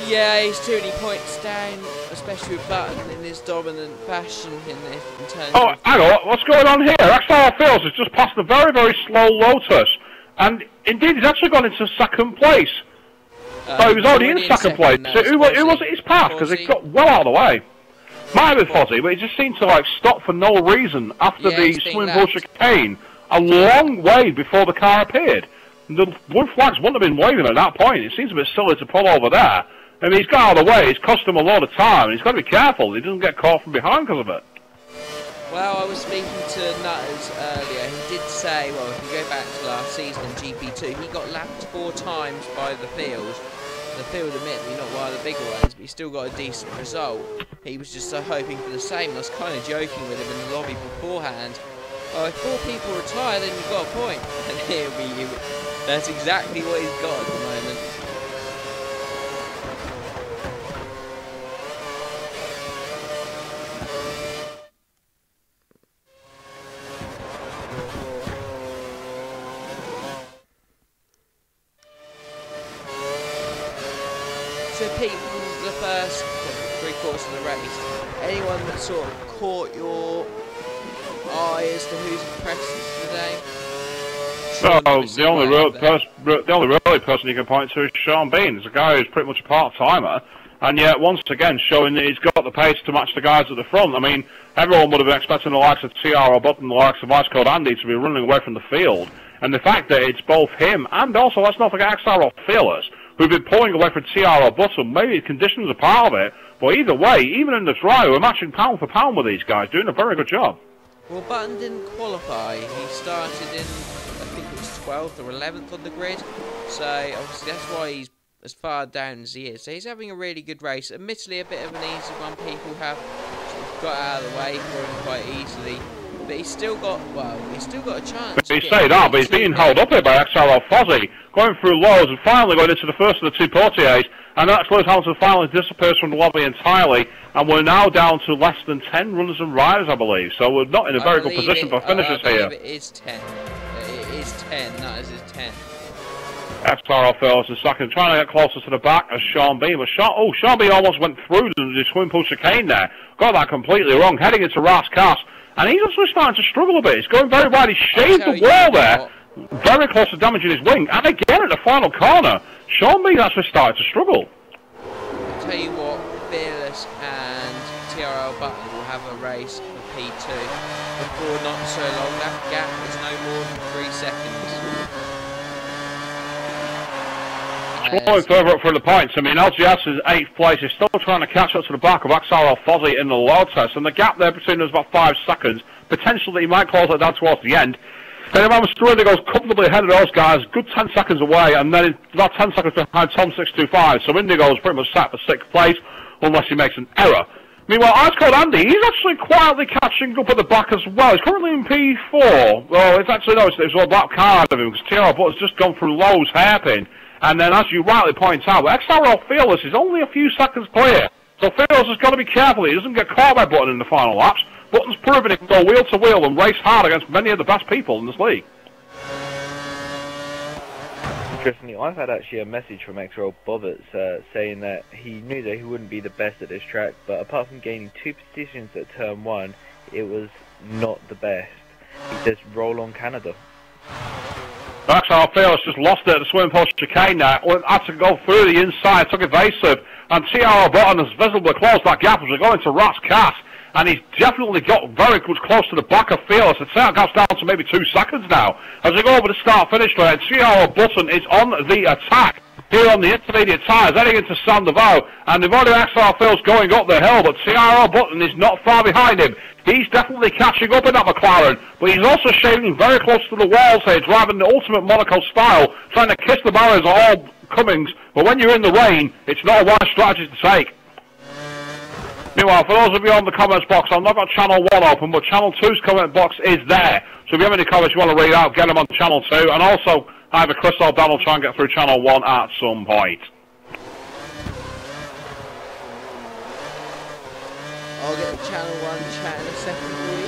Yeah, he's too many points down, especially with Button in his dominant fashion in terms of... hang on, what's going on here? XR Fields has just passed a very, very slow Lotus, and indeed he's actually gone into 2nd place. So he was already in 2nd place. So who was it his path? Because he got well out of the way. Might have been Fozzy, but he just seemed to like stop for no reason after the Swinville chicane a long way before the car appeared. The blue flags wouldn't have been waving at that point. It seems a bit silly to pull over there. I mean, he's got out of the way, it's cost him a lot of time, and he's got to be careful he doesn't get caught from behind because of it. Well, I was speaking to Nutters earlier. He did say, well, if you go back to last season in GP2, he got lapped 4 times by the field. The field, admittedly, not one of the bigger ones, but he still got a decent result. He was just hoping for the same. I was kind of joking with him in the lobby beforehand. Well, if 4 people retire, then you've got a point. And that's exactly what he's got at the moment. So Pete, the first 3 quarters of the race, anyone that sort of caught your eye as to who's impressed today? The only really person you can point to is Sean Bean. He's a guy who's pretty much a part-timer, and yet once again showing that he's got the pace to match the guys at the front. I mean, everyone would have been expecting the likes of TR or Button, the likes of Ice Cold Andy to be running away from the field, and the fact that it's both him and also, let's not forget, XRL Fearless, who've been pulling away from TRL Button. Maybe conditions are part of it, but either way, even in the dry, we're matching pound for pound with these guys, doing a very good job. Well, Button didn't qualify. He started in, I think it was 12th or 11th on the grid, so obviously that's why he's as far down as he is. So he's having a really good race. Admittedly, a bit of an easy one. People have sort of got out of the way for him quite easily. But he's still got, well, he's still got a chance. But he say that, but he's being held up here by XRL Fozzy, going through lows and finally going into the first of the two portiers. And that's Lewis Hamilton finally disappears from the lobby entirely. And we're now down to less than 10 runners and riders, I believe. So we're not in a very good position for finishes here. It is 10. It is 10. That is 10. XRL fails in second, trying to get closer to the back as Sean B. But Sean B almost went through the swim pool chicane there. Got that completely wrong, heading into Ras Kass. And he's also starting to struggle a bit. He's going very wide. He shaved the wall there, very close to damaging his wing. And again at the final corner, Sean B actually started to struggle. I'll tell you what, Fearless and TRL Button will have a race for P2 before not so long. That gap is no more than 3 seconds. Going further up for the points. I mean, LGS is 8th place. He's still trying to catch up to the back of XRL Fozzy in the load test. And the gap there between us is about 5 seconds. Potentially, he might close it down towards the end. Then remember, Strudy goes comfortably ahead of those guys, good 10 seconds away, and then about 10 seconds behind Tom 625. So Indigo's pretty much sat for 6th place, unless he makes an error. Meanwhile, Ice Cold Andy, he's actually quietly catching up at the back as well. He's currently in P4. Well, it's actually, no, it's all black card of him, because TR Button's just gone through Lowe's hairpin. And then, as you rightly point out, XRL Fearless is only a few seconds clear. So Fearless has got to be careful. He doesn't get caught by Button in the final laps. Button's proven he can go wheel to wheel and race hard against many of the best people in this league. Interestingly, I've had actually a message from XRL Bobbitts saying that he knew that he wouldn't be the best at this track, but apart from gaining 2 positions at turn 1, it was not the best. He says, roll on Canada. XRL Fearless just lost it at the swim post chicane now. Had to go through the inside, took evasive, and TRL Button has visibly closed that gap as we go into Ras Kass. And he's definitely got very close to the back of Fearless. The tail gap's down to maybe 2 seconds now. As we go over the start-finish line, TRL Button is on the attack here on the intermediate tyres, heading into Sandoval. And they've already XRL Fearless going up the hill, but TRL Button is not far behind him. He's definitely catching up in that McLaren, but he's also shaving very close to the walls here, driving the ultimate Monaco style, trying to kiss the barriers at all comings. But when you're in the rain, it's not a wise strategy to take. Meanwhile, for those of you on the comments box, I've not got Channel 1 open, but Channel 2's comment box is there. So if you have any comments you want to read out, get them on Channel 2. And also, either Chris or Dan will try and get through Channel 1 at some point. I'll get the Channel 1 chat in a second for you.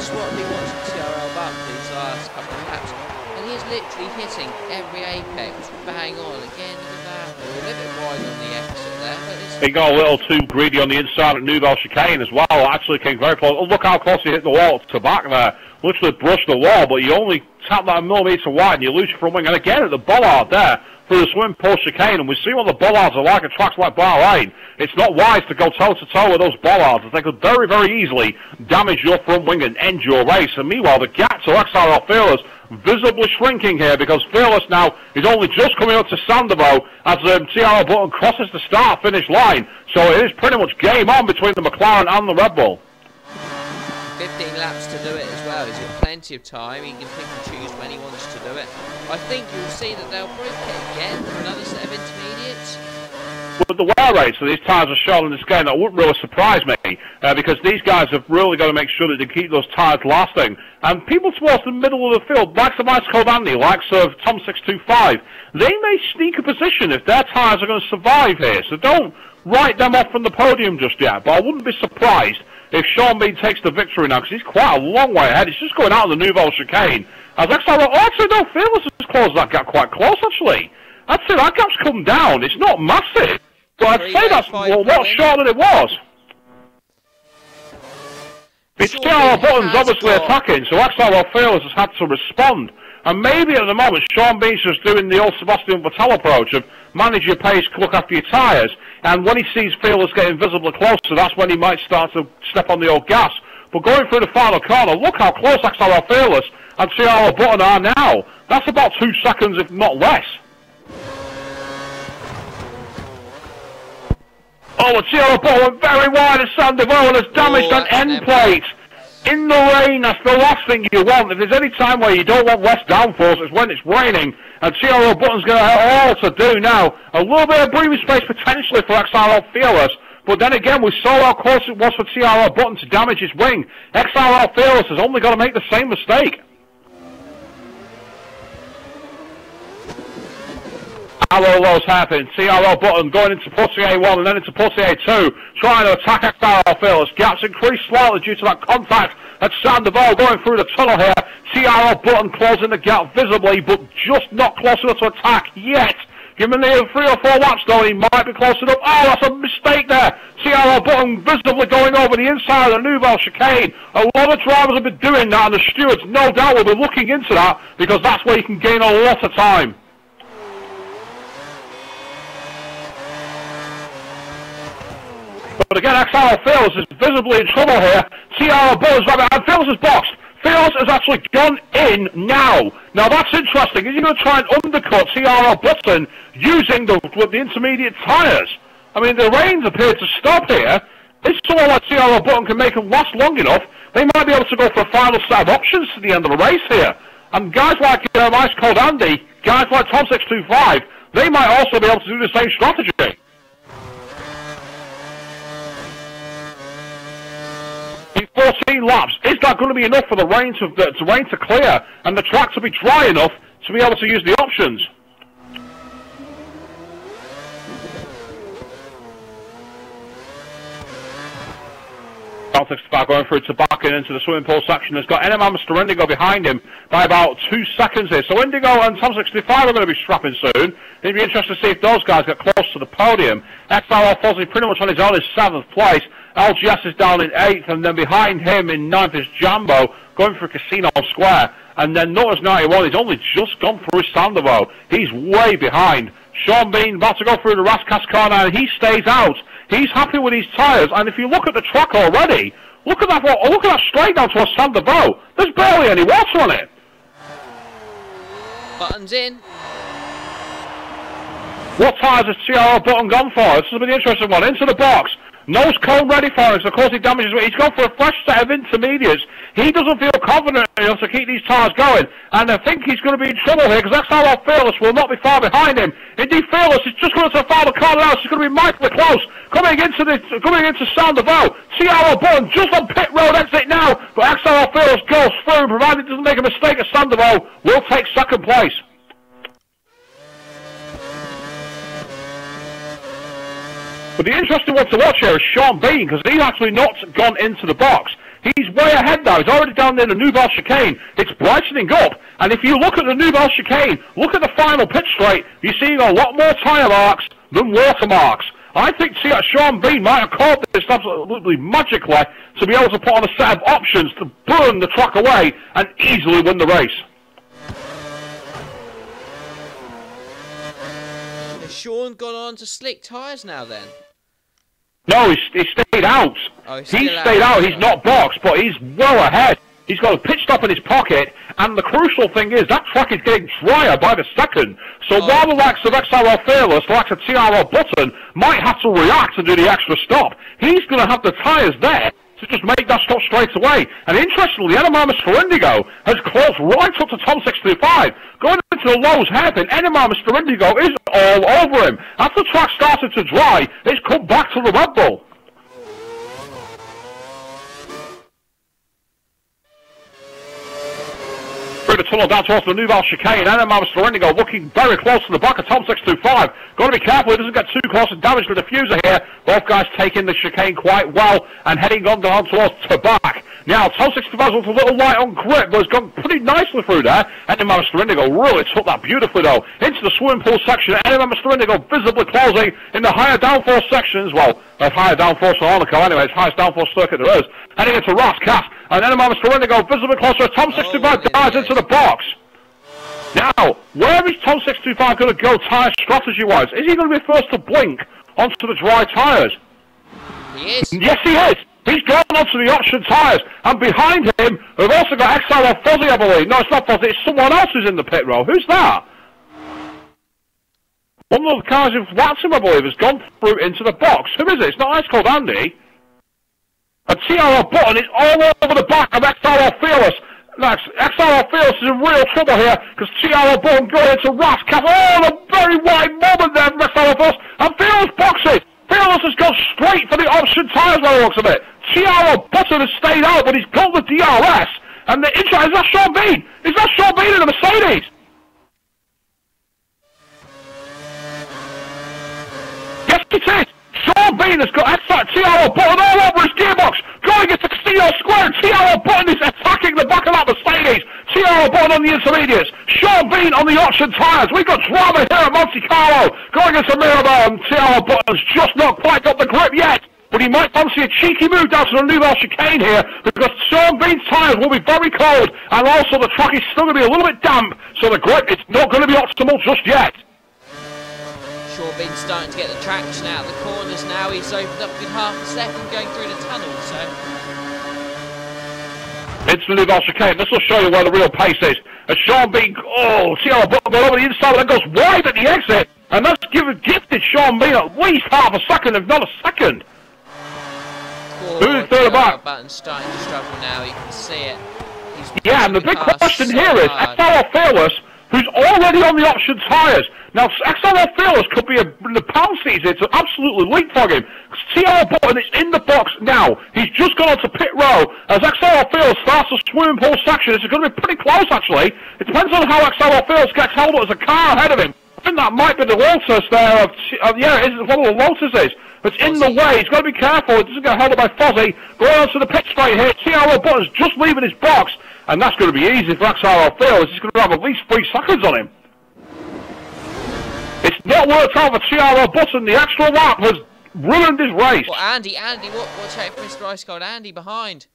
I've been watching TRL Button these last couple of laps, and he is literally hitting every apex bang on. Again, look at that. A little bit wide on the exit there, but it's... He got a little too greedy on the inside at Nouvelle Chicane as well. Actually came very close. Oh, look how close he hit the wall to back there. Literally brushed the wall, but you only tap that a millimetre wide and you lose your front wing. And again at the bollard there, through the swim post chicane, and we see what the bollards are like at tracks like Bahrain. It's not wise to go toe-to-toe with those bollards, as they could very, very easily damage your front wing and end your race. And meanwhile, the gap to XRL Fearless visibly shrinking here, because Fearless now is only just coming up to Sandoval as TRL Button crosses the start-finish line. So it is pretty much game on between the McLaren and the Red Bull. 15 laps to do it as well. He's got plenty of time. He can pick and choose when he wants to do it. I think you'll see that they'll probably pick again for another set of intermediates. But the wear rates that these tyres are shown in this game, that wouldn't really surprise me, because these guys have really got to make sure that they keep those tyres lasting. And people towards the middle of the field, likes of Ice Cold Andy, likes of Tom 625, they may sneak a position if their tyres are going to survive here. So don't write them off from the podium just yet. But I wouldn't be surprised if Sean B takes the victory now, because he's quite a long way ahead. He's just going out of the Nouvelle Chicane. As XRL, actually, no, Fearless has closed that gap quite close, actually. I'd say that gap's come down. It's not massive, but I'd say that's a lot shorter than it was. It's TRL Button's obviously attacking, so XRL Fearless has had to respond. And maybe at the moment, Sean B's just doing the old Sebastian Vettel approach of manage your pace, look after your tyres, and when he sees Fearless getting visibly closer, that's when he might start to step on the old gas. But going through the final corner, look how close XRL Fearless and CRL Button are now. That's about 2 seconds, if not less. Oh, and CRL Button went very wide at San Devo and has damaged an end plate. In the rain, that's the last thing you want. If there's any time where you don't want less downforce, it's when it's raining. And CRL Button's going to have all to do now. A little bit of breathing space potentially for XRL Fearless. But then again, we saw how close it was for CRL Button to damage his wing. XRL Fearless has only got to make the same mistake. How those happen. CRL Button going into pussy A1 and then into pussy A2, trying to attack XRL Fearless. Gaps increased slightly due to that contact at San Devo going through the tunnel here. CRL Button closing the gap visibly, but just not close enough to attack yet. Give him the 3 or 4 laps though, he might be close enough. Oh, that's a mistake there. CRL Button visibly going over the inside of the Nouvelle chicane. A lot of drivers have been doing that, and the stewards no doubt will be looking into that, because that's where you can gain a lot of time. But again, XRL Fearless is visibly in trouble here. CRL Button's right behind. Fearless is boxed. Fearless has actually gone in now. Now that's interesting. Is he going to try and undercut CRL Button using the intermediate tyres? I mean, the rains appear to stop here. If someone like CRL Button can make them last long enough, they might be able to go for a final set of options to the end of the race here. And guys like Ice Cold Andy, guys like Tom625, they might also be able to do the same strategy. 14 laps. Is that going to be enough for the rain to clear and the track to be dry enough to be able to use the options? Tom625 going through to back and into the swimming pool section. Has got NMR Mr. Indigo behind him by about 2 seconds here. So Indigo and Tom625 are going to be strapping soon. It'd be interesting to see if those guys get close to the podium. XRL Fozzie pretty much on his own is 7th place. LGS is down in 8th, and then behind him in 9th is Jambo, going for Casino Square. And then Notice 91, he's only just gone through Sandovo. He's way behind. Sean Bean about to go through the Rascas corner, and he stays out. He's happy with his tyres, and if you look at the track already, look at that straight down towards Sandovo. There's barely any water on it. Buttons in. What tyres has CRL Button gone for? This has been the interesting one. Into the box. Nose cone ready for him, so of course he damages it. He's gone for a fresh set of intermediates. He doesn't feel confident enough to keep these tyres going, and I think he's going to be in trouble here, because XRL Fearless will not be far behind him. Indeed, Fearless is just going to follow the corner now, so he's going to be mightily close. Coming into Sandovo. CRL Button just on pit road exit now, but XRL Fearless goes through, provided he doesn't make a mistake at Sandovo, will take 2nd place. But the interesting one to watch here is Sean Bean, because he's actually not gone into the box. He's way ahead now. He's already down near the Nouvelle chicane. It's brightening up. And if you look at the Nouvelle chicane, look at the final pit straight, you're seeing a lot more tyre marks than water marks. I think Sean Bean might have caught this absolutely magically to be able to put on a set of options to burn the track away and easily win the race. Has Sean gone on to slick tyres now then? No, he stayed out. Oh, he stayed out. He's not boxed, but he's well ahead. He's got a pit stop in his pocket, and the crucial thing is that track is getting drier by the second. So while the likes of XRL Fearless, the likes of CRL Button, might have to react and do the extra stop, he's going to have the tyres there to just make that stop straight away. And interestingly, NMR Mr. Indigo has closed right up to Tom625. Going into the Lowe's hairpin, NMR Mr. Indigo is all over him. As the track started to dry, it's come back to the Red Bull. Through the tunnel down towards the Nouvelle chicane, NMR Mr. Indigo looking very close to the back of Tom625. Got to be careful he doesn't get too close and damage the diffuser here. Both guys taking the chicane quite well and heading on down towards Tabac. Now, Tom625 was a little light on grip, but has gone pretty nicely through there. NMR Mr. Indigo really took that beautifully, though. Into the swimming pool section, NMR Mr. Indigo visibly closing in the higher downforce sections. Well, that's higher downforce for Monaco anyway. It's highest downforce circuit there is. Heading into Rascas, and NMR Mr. Indigo visibly closer. Tom625 dives into the box. Now, where is Tom625 going to go tyre strategy-wise? Is he going to be first to blink onto the dry tyres? He is. Yes, he is. He's gone onto the option tyres, and behind him, we've also got XRL Fozzy, I believe. No, it's not Fozzy, it's someone else who's in the pit row. Who's that? One of the cars who's watched him, I believe, has gone through into the box. Who is it? It's not Ice Cold Andy. A TRL Button is all over the back of XRL Fearless. XRL Fearless is in real trouble here, because TRL Button going into Rascal. Oh, a very wide moment there from XRL Fearless, and Fearless boxes. Fearless has gone straight for the option tyres by the looks of it. TRL Button has stayed out, but he's got the DRS. And the intro, is that Sean Bean? Is that Sean Bean in the Mercedes? Yes, it is. Sean Bean has got TRL Button all over his gearbox, going into Casino Square. TRL Button is attacking the back of that Mercedes. TRL Button on the intermediates. Sean Bean on the option tyres. We've got drama here at Monte Carlo, going into Mirabel, and TRL Button's just not quite got the grip yet. But he might fancy a cheeky move down to the Nouvelle Chicane here, because Sean Bean's tyres will be very cold, and also the track is still going to be a little bit damp, so the grip is not going to be optimal just yet. Sean Bean's starting to get the traction out of the corners now. He's opened up a good half a second going through the tunnel, so... It's the Nouvelle Chicane. This will show you where the real pace is. As Sean Bean, TRL Button got over the inside, and then goes wide at the exit, and that's gifted Sean Bean at least half a second, if not a second. Who's third back? Button's starting to struggle now, you can see it. Yeah, and the big question here is XRL Fearless, who's already on the option tyres. Now, XRL Fearless could be in the pound season to absolutely leapfrog him. TRL Button is in the box now. He's just gone onto pit row. As XRL Fearless starts a swimming pool section, it's going to be pretty close, actually. It depends on how XRL Fearless gets held up as a car ahead of him. I think that might be the Lotus there. Yeah, it is one of the Lotuses. It's in the way. He's got to be careful. It doesn't get held up by Fozzy. Going on to the pit straight here. TRL Button's just leaving his box. And that's going to be easy for XRL Fearless. He's going to have at least 3 seconds on him. It's not worked out for TRL Button. The extra lap has ruined his race. Well, Andy, watch out for Mr. Ice Cold Andy behind.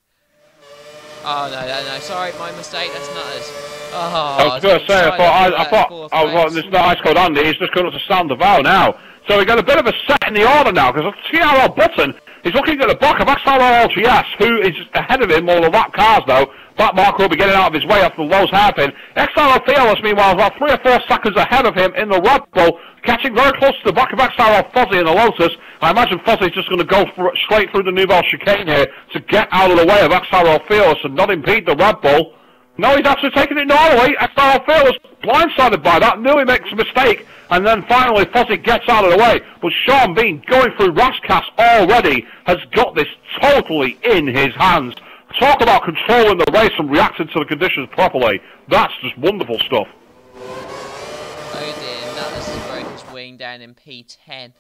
Oh, no. Sorry, my mistake. That's not us. Oh, I was going to say, I thought it's not Ice Cold Andy. He's just going to stand the vow now. So we got a bit of a set in the order now, because TRL Button is looking at the back of XRL LGS, who is ahead of him, all the lap cars though. That marker will be getting out of his way after the Lowe's hairpin. XRL Fearless, meanwhile, is about 3 or 4 seconds ahead of him in the Red Bull, catching very close to the back of XRL Fozzy in the Lotus. I imagine Fozzy's just going to go straight through the Nouvelle Chicane here to get out of the way of XRL Fearless and not impede the Red Bull. No, he's actually taking it normally. XRL Fearless, blindsided by that, nearly makes a mistake, and then finally Fozzy gets out of the way. But Sean Bean, going through Rascas already, has got this totally in his hands. Talk about controlling the race and reacting to the conditions properly. That's just wonderful stuff. Oh dear, Nutters has broke his wing down in P10.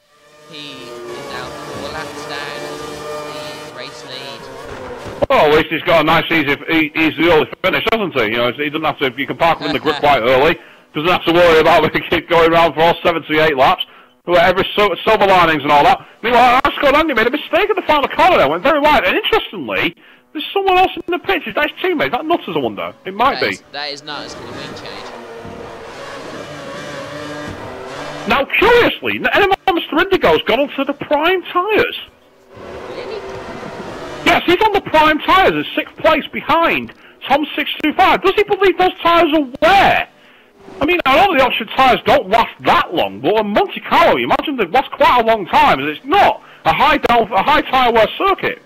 He is now 4 laps down the race lead. Well, at least he's got a nice easy early finish, hasn't he? You know, he doesn't have to. You can park him in the grip quite early. Doesn't have to worry about keep going around for all 78 laps. Every silver linings and all that. Meanwhile, Ascot Andy made a mistake at the final corner there, went very wide. And interestingly, there's someone else in the pitch. Is that his teammate? Is that Nutters, I wonder? It might be. That is Nutters for the wing change. Now, curiously, Mr. Indigo's gone onto the prime tyres. Really? Yes, he's on the prime tyres in 6th place behind Tom 625. Does he believe those tyres are where? I mean, I know the option tyres don't last that long, but on Monte Carlo, you imagine they last quite a long time, and it's not a high tyre wear circuit.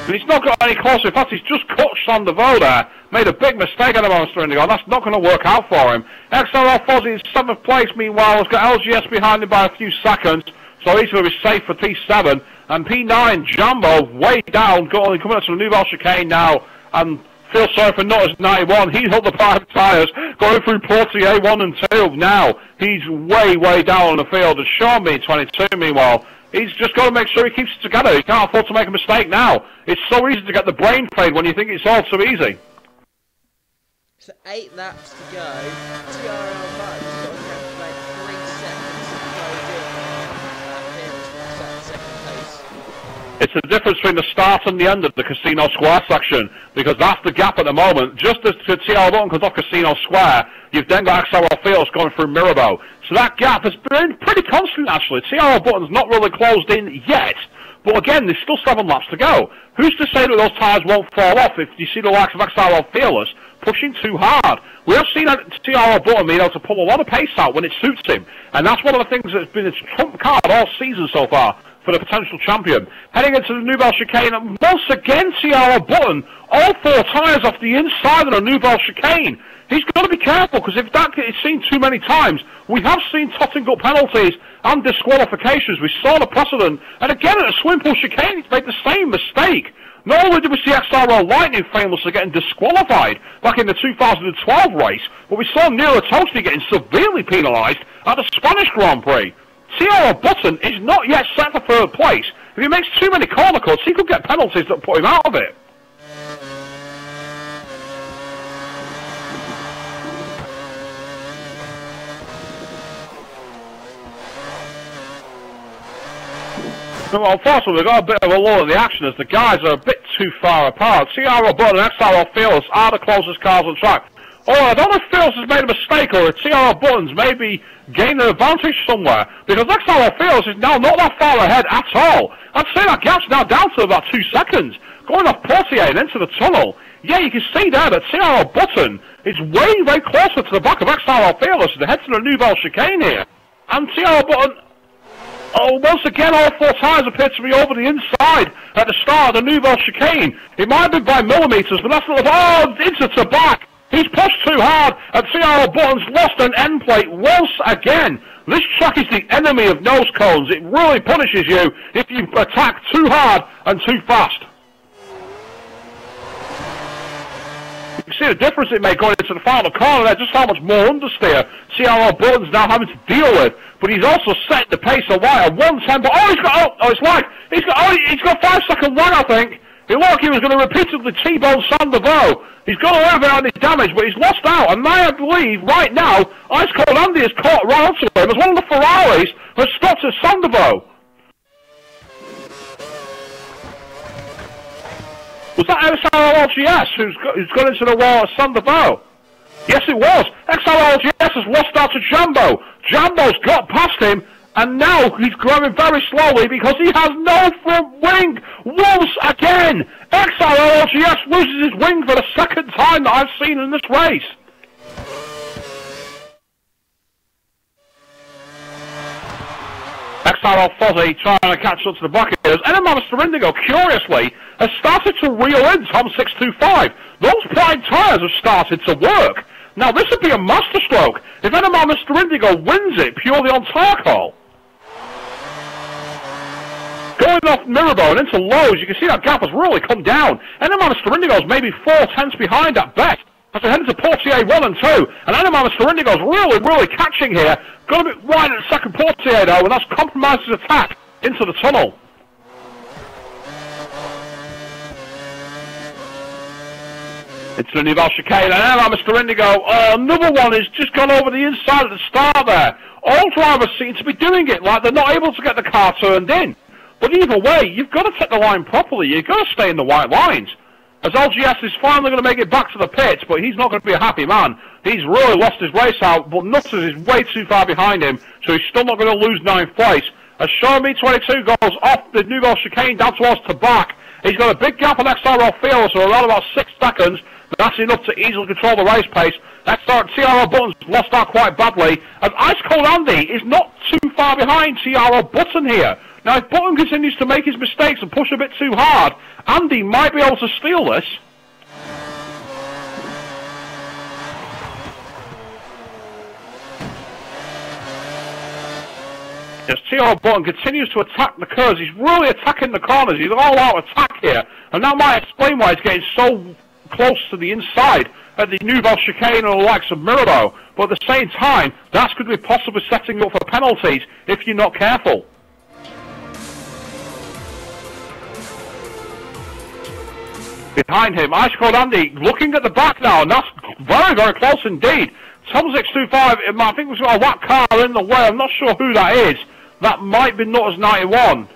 And he's not got any closer. In fact, he's just cut Sandoval there. Made a big mistake on the Monster Indigo, and that's not going to work out for him. XRL Fozzy in 7th place, meanwhile, has got LGS behind him by a few seconds, so he's going to be safe for P7. And P9, Jumbo, way down, coming up to the Nouvelle Chicane now, and feel sorry for Nutters 91. He held the prime tyres, going through Portier 1 and 2 now. He's way down on the field, and Sean Bean 22, meanwhile. He's just got to make sure he keeps it together. He can't afford to make a mistake now. It's so easy to get the brain fade when you think it's all so easy. So 8 laps to go. TRL Button's got to calculate 3 seconds to go in. Appearance was at second place. It's the difference between the start and the end of the Casino Square section, because that's the gap at the moment. Just as TRL Button comes off Casino Square, you've then got XRL Fields going through Mirabeau. So that gap has been pretty constant, actually. TRL Button's not really closed in yet, but again, there's still 7 laps to go. Who's to say that those tyres won't fall off if you see the likes of XRL Fearless pushing too hard? We have seen TRL Button being able to pull a lot of pace out when it suits him, and that's one of the things that's been his trump card all season so far for the potential champion. Heading into the Nouvelle Chicane, and once again TRL Button, all 4 tyres off the inside of the Nouvelle Chicane. He's got to be careful, because if that is seen too many times, we have seen totting up penalties and disqualifications. We saw the precedent, and again at the Swimpool Chicane, he's made the same mistake. Not only did we see XRL Lightning famously getting disqualified back in the 2012 race, but we saw Nero Toasty getting severely penalised at the Spanish Grand Prix. TRL Button is not yet set for 3rd place. If he makes too many corner cuts, he could get penalties that put him out of it. Well, unfortunately, we've got a bit of a lull in the action as the guys are a bit too far apart. TRL Button and XRL Fearless are the closest cars on track. Oh, I don't know if Fearless has made a mistake or if TRL Buttons maybe gained an advantage somewhere, because XRL Fearless is now not that far ahead at all. I'd say that gap's now down to about 2 seconds. Going off Portier and into the tunnel. Yeah, you can see there that TRL Button is way, very closer to the back of XRL Fearless as they head to the Nouvelle Chicane here. And TRL Button... Oh, once again, all 4 tyres appear to be over the inside at the start of the Nouvelle Chicane. It might have been by millimetres, but that's not... Oh, into to back. He's pushed too hard, and TRL Button's lost an end plate once again. This track is the enemy of nose cones. It really punishes you if you attack too hard and too fast. You can see the difference it made going into the final corner there, just how much more understeer TRL Button's now having to deal with. But he's also set the pace away at 110. But it's like he's got 5 second lag, I think. It looked like he was going to repeatedly T-bone Sandoval. He's got a little bit on his damage, but he's lost out. And I believe right now, Ice Cold Andy has caught right onto him as one of the Ferraris has stopped at Sandoval. Was that XRL LGS who's gone into the wall at Sandoval? Yes, it was. XRL LGS has lost out to Jambo. Jambo's got past him, and now he's growing very slowly because he has no front wing. Once again, XRL LGS loses his wing for the 2nd time that I've seen in this race. XRL Fozzy trying to catch up to the bucketers. Enema Mr. Indigo, curiously, has started to reel in Tom 625. Those prime tyres have started to work. Now, this would be a masterstroke if Enema Mr. Indigo wins it purely on tyre call. Going off Mirabeau and into lows, you can see that gap has really come down. Enema Mr. Indigo's maybe 4 tenths behind at best. As they head into Portier 1 and 2, and Enema Mr. Indigo's really catching here. Got a bit wide at the second Portier though, and that's compromised his attack into the tunnel. It's the Nouvelle Chicane, and Enema Mr. Indigo, another one has just gone over the inside at the start there. All drivers seem to be doing it like they're not able to get the car turned in. But either way, you've got to take the line properly. You've got to stay in the white lines. As LGS is finally going to make it back to the pits, but he's not going to be a happy man. He's really lost his race out, but Nutters is way too far behind him, so he's still not going to lose 9th place. As Sean B22 goes off the Nouvelle Chicane down towards Tabac, he's got a big gap on XRL Field, so around about 6 seconds. That's enough to easily control the race pace. TRL Button's lost out quite badly, and Ice Cold Andy is not too far behind TRL Button here. Now, if Button continues to make his mistakes and push a bit too hard, Andy might be able to steal this. As TRL Button continues to attack the curves, he's really attacking the corners. He's all-out attack here, and that might explain why he's getting so close to the inside at the Nouvelle Chicane and the likes of Mirabeau. But at the same time, that's going to be possibly setting up for penalties if you're not careful. Behind him, Ice Cold Andy looking at the back now, and that's very close indeed. Tom 625, I think we've got a white car in the way. I'm not sure who that is. That might be Nutters 91.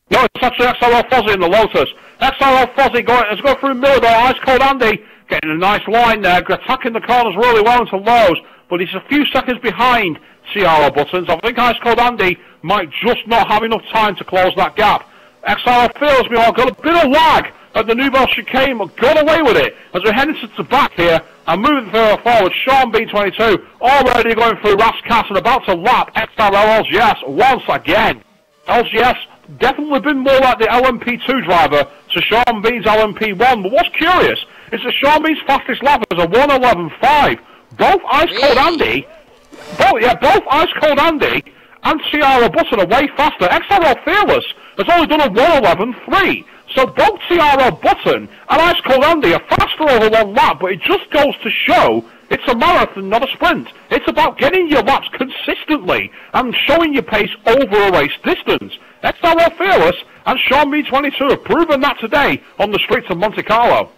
No, it's actually XRL Fozzy in the Lotus. XRL Fozzy has gone through Millwall. Ice Cold Andy getting a nice line there, attacking the corners really well into lows, but he's a few seconds behind CRL Buttons. I think Ice Cold Andy might just not have enough time to close that gap. XRL Fearless, meanwhile, got a bit of lag at the Nouvelle Chicane, but got away with it as we're heading to the back here and moving further forward. Sean B22 already going through Rascas and about to lap XRL LGS once again. LGS definitely been more like the LMP2 driver to Sean Bean's LMP1, but what's curious is that Sean Bean's fastest lap is a 1:11.5. Both Ice Cold Andy, both Ice Cold Andy and CRL Button are way faster. XRL Fearless has only done a 1:11.3. So both CRL Button and Ice Cold Andy are faster over one lap, but it just goes to show it's a marathon, not a sprint. It's about getting your laps consistently and showing your pace over a race distance. XRL Fearless and Sean B22 have proven that today on the streets of Monte Carlo.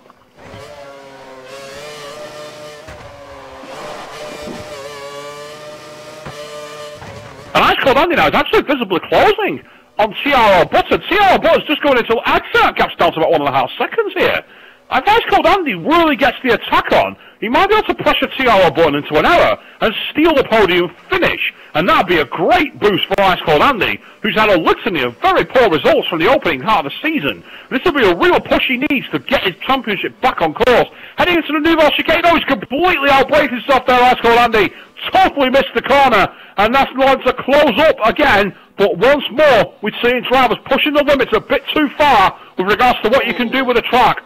And Ice Cold Andy now is actually visibly closing on CRL Button. CRL Button's just going into that gap's down to about 1.5 seconds here. If Ice Cold Andy really gets the attack on, he might be able to pressure CRL Button into an error and steal the podium finish. And that'd be a great boost for Ice Cold Andy, who's had a litany of very poor results from the opening half of the season. This will be a real push he needs to get his championship back on course. Heading into the Nouvelle Chicane, he's completely outbraked himself there, Ice Cold Andy. Totally missed the corner, and that's going to close up again. But once more, we're seeing drivers pushing the limits a bit too far with regards to what you can do with a track.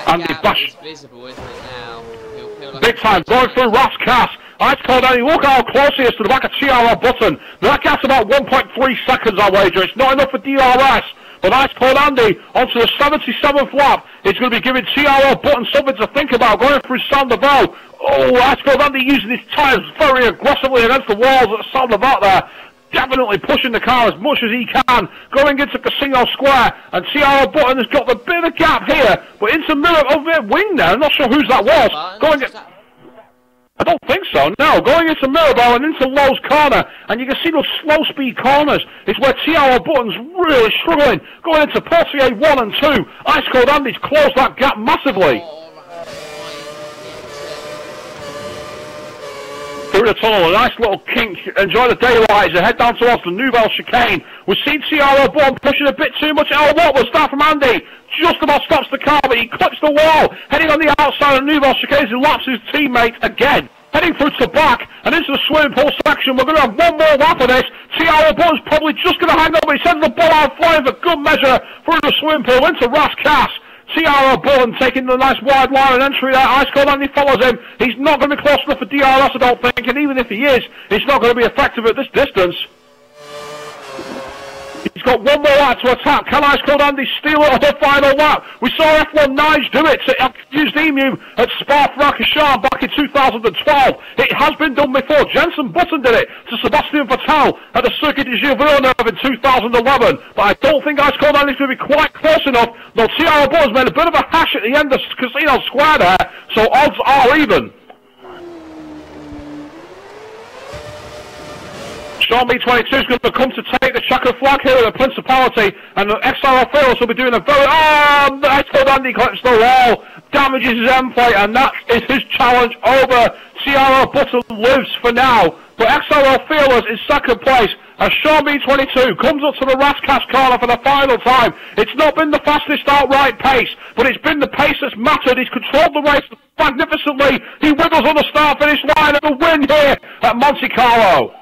That gap is visible, isn't it, now? He'll feel like big time, going through Rascas. Ice Cold Andy, look how close he is to the back of CRL Button. That gap's about 1.3 seconds, I wager. It's not enough for DRS. But Ice Cold Andy onto the 77th lap. It's going to be giving CRL Button something to think about, going through Saint-Deveau. Oh, Ice Cold Andy using his tyres very aggressively against the walls at Saint-Deveau there. Definitely pushing the car as much as he can, going into Casino Square, and CRL Button has got the bit of gap here, but into wing there, I'm not sure whose that was. I don't think so, no. Going into Mirabel and into Lowe's corner, and you can see those slow-speed corners is where CRL Button's really struggling. Going into Portier 1 and 2, Ice Cold Andy's closed that gap massively. Through the tunnel, a nice little kink. Enjoy the daylight as they head down towards the Nouvelle Chicane. We've seen CRL Button pushing a bit too much. Oh, what was that from Andy? Just about stops the car, but he clips the wall. Heading on the outside of the Nouvelle Chicane, he laps his teammate again. Heading through to the back and into the swimming pool section. We're going to have one more lap of this. CRL Button's probably just going to hang on, but he sends the ball out flying for good measure through the swimming pool into Rascas. CRL Button taking the nice wide line and entry there. Ice Cold Andy follows him. He's not going to be close enough for DRS, I don't think, and even if he is, it's not going to be effective at this distance. He's got one more lap to attack. Can Ice Cold Andy steal it on the final lap? We saw F1 Nige do it to Fuse Emu at Spa-Francorchamps back in 2012. It has been done before. Jenson Button did it to Sebastian Vettel at the Circuit de Gilles Villeneuve in 2011. But I don't think Ice Cold Andy's going to be quite close enough. Though CRL Button's made a bit of a hash at the end of Casino Square there, so odds are even. Sean B22 is going to come to take the checkered flag here at the Principality, and the XRL Fearless will be doing a very... Oh, Ice Cold Andy clips the wall, damages his end plate, and that is his challenge over. CRL Button lives for now, but XRL Fearless is second place, as Sean B22 comes up to the Rascas corner for the final time. It's not been the fastest outright pace, but it's been the pace that's mattered. He's controlled the race magnificently. He wiggles on the start-finish line and a win here at Monte Carlo.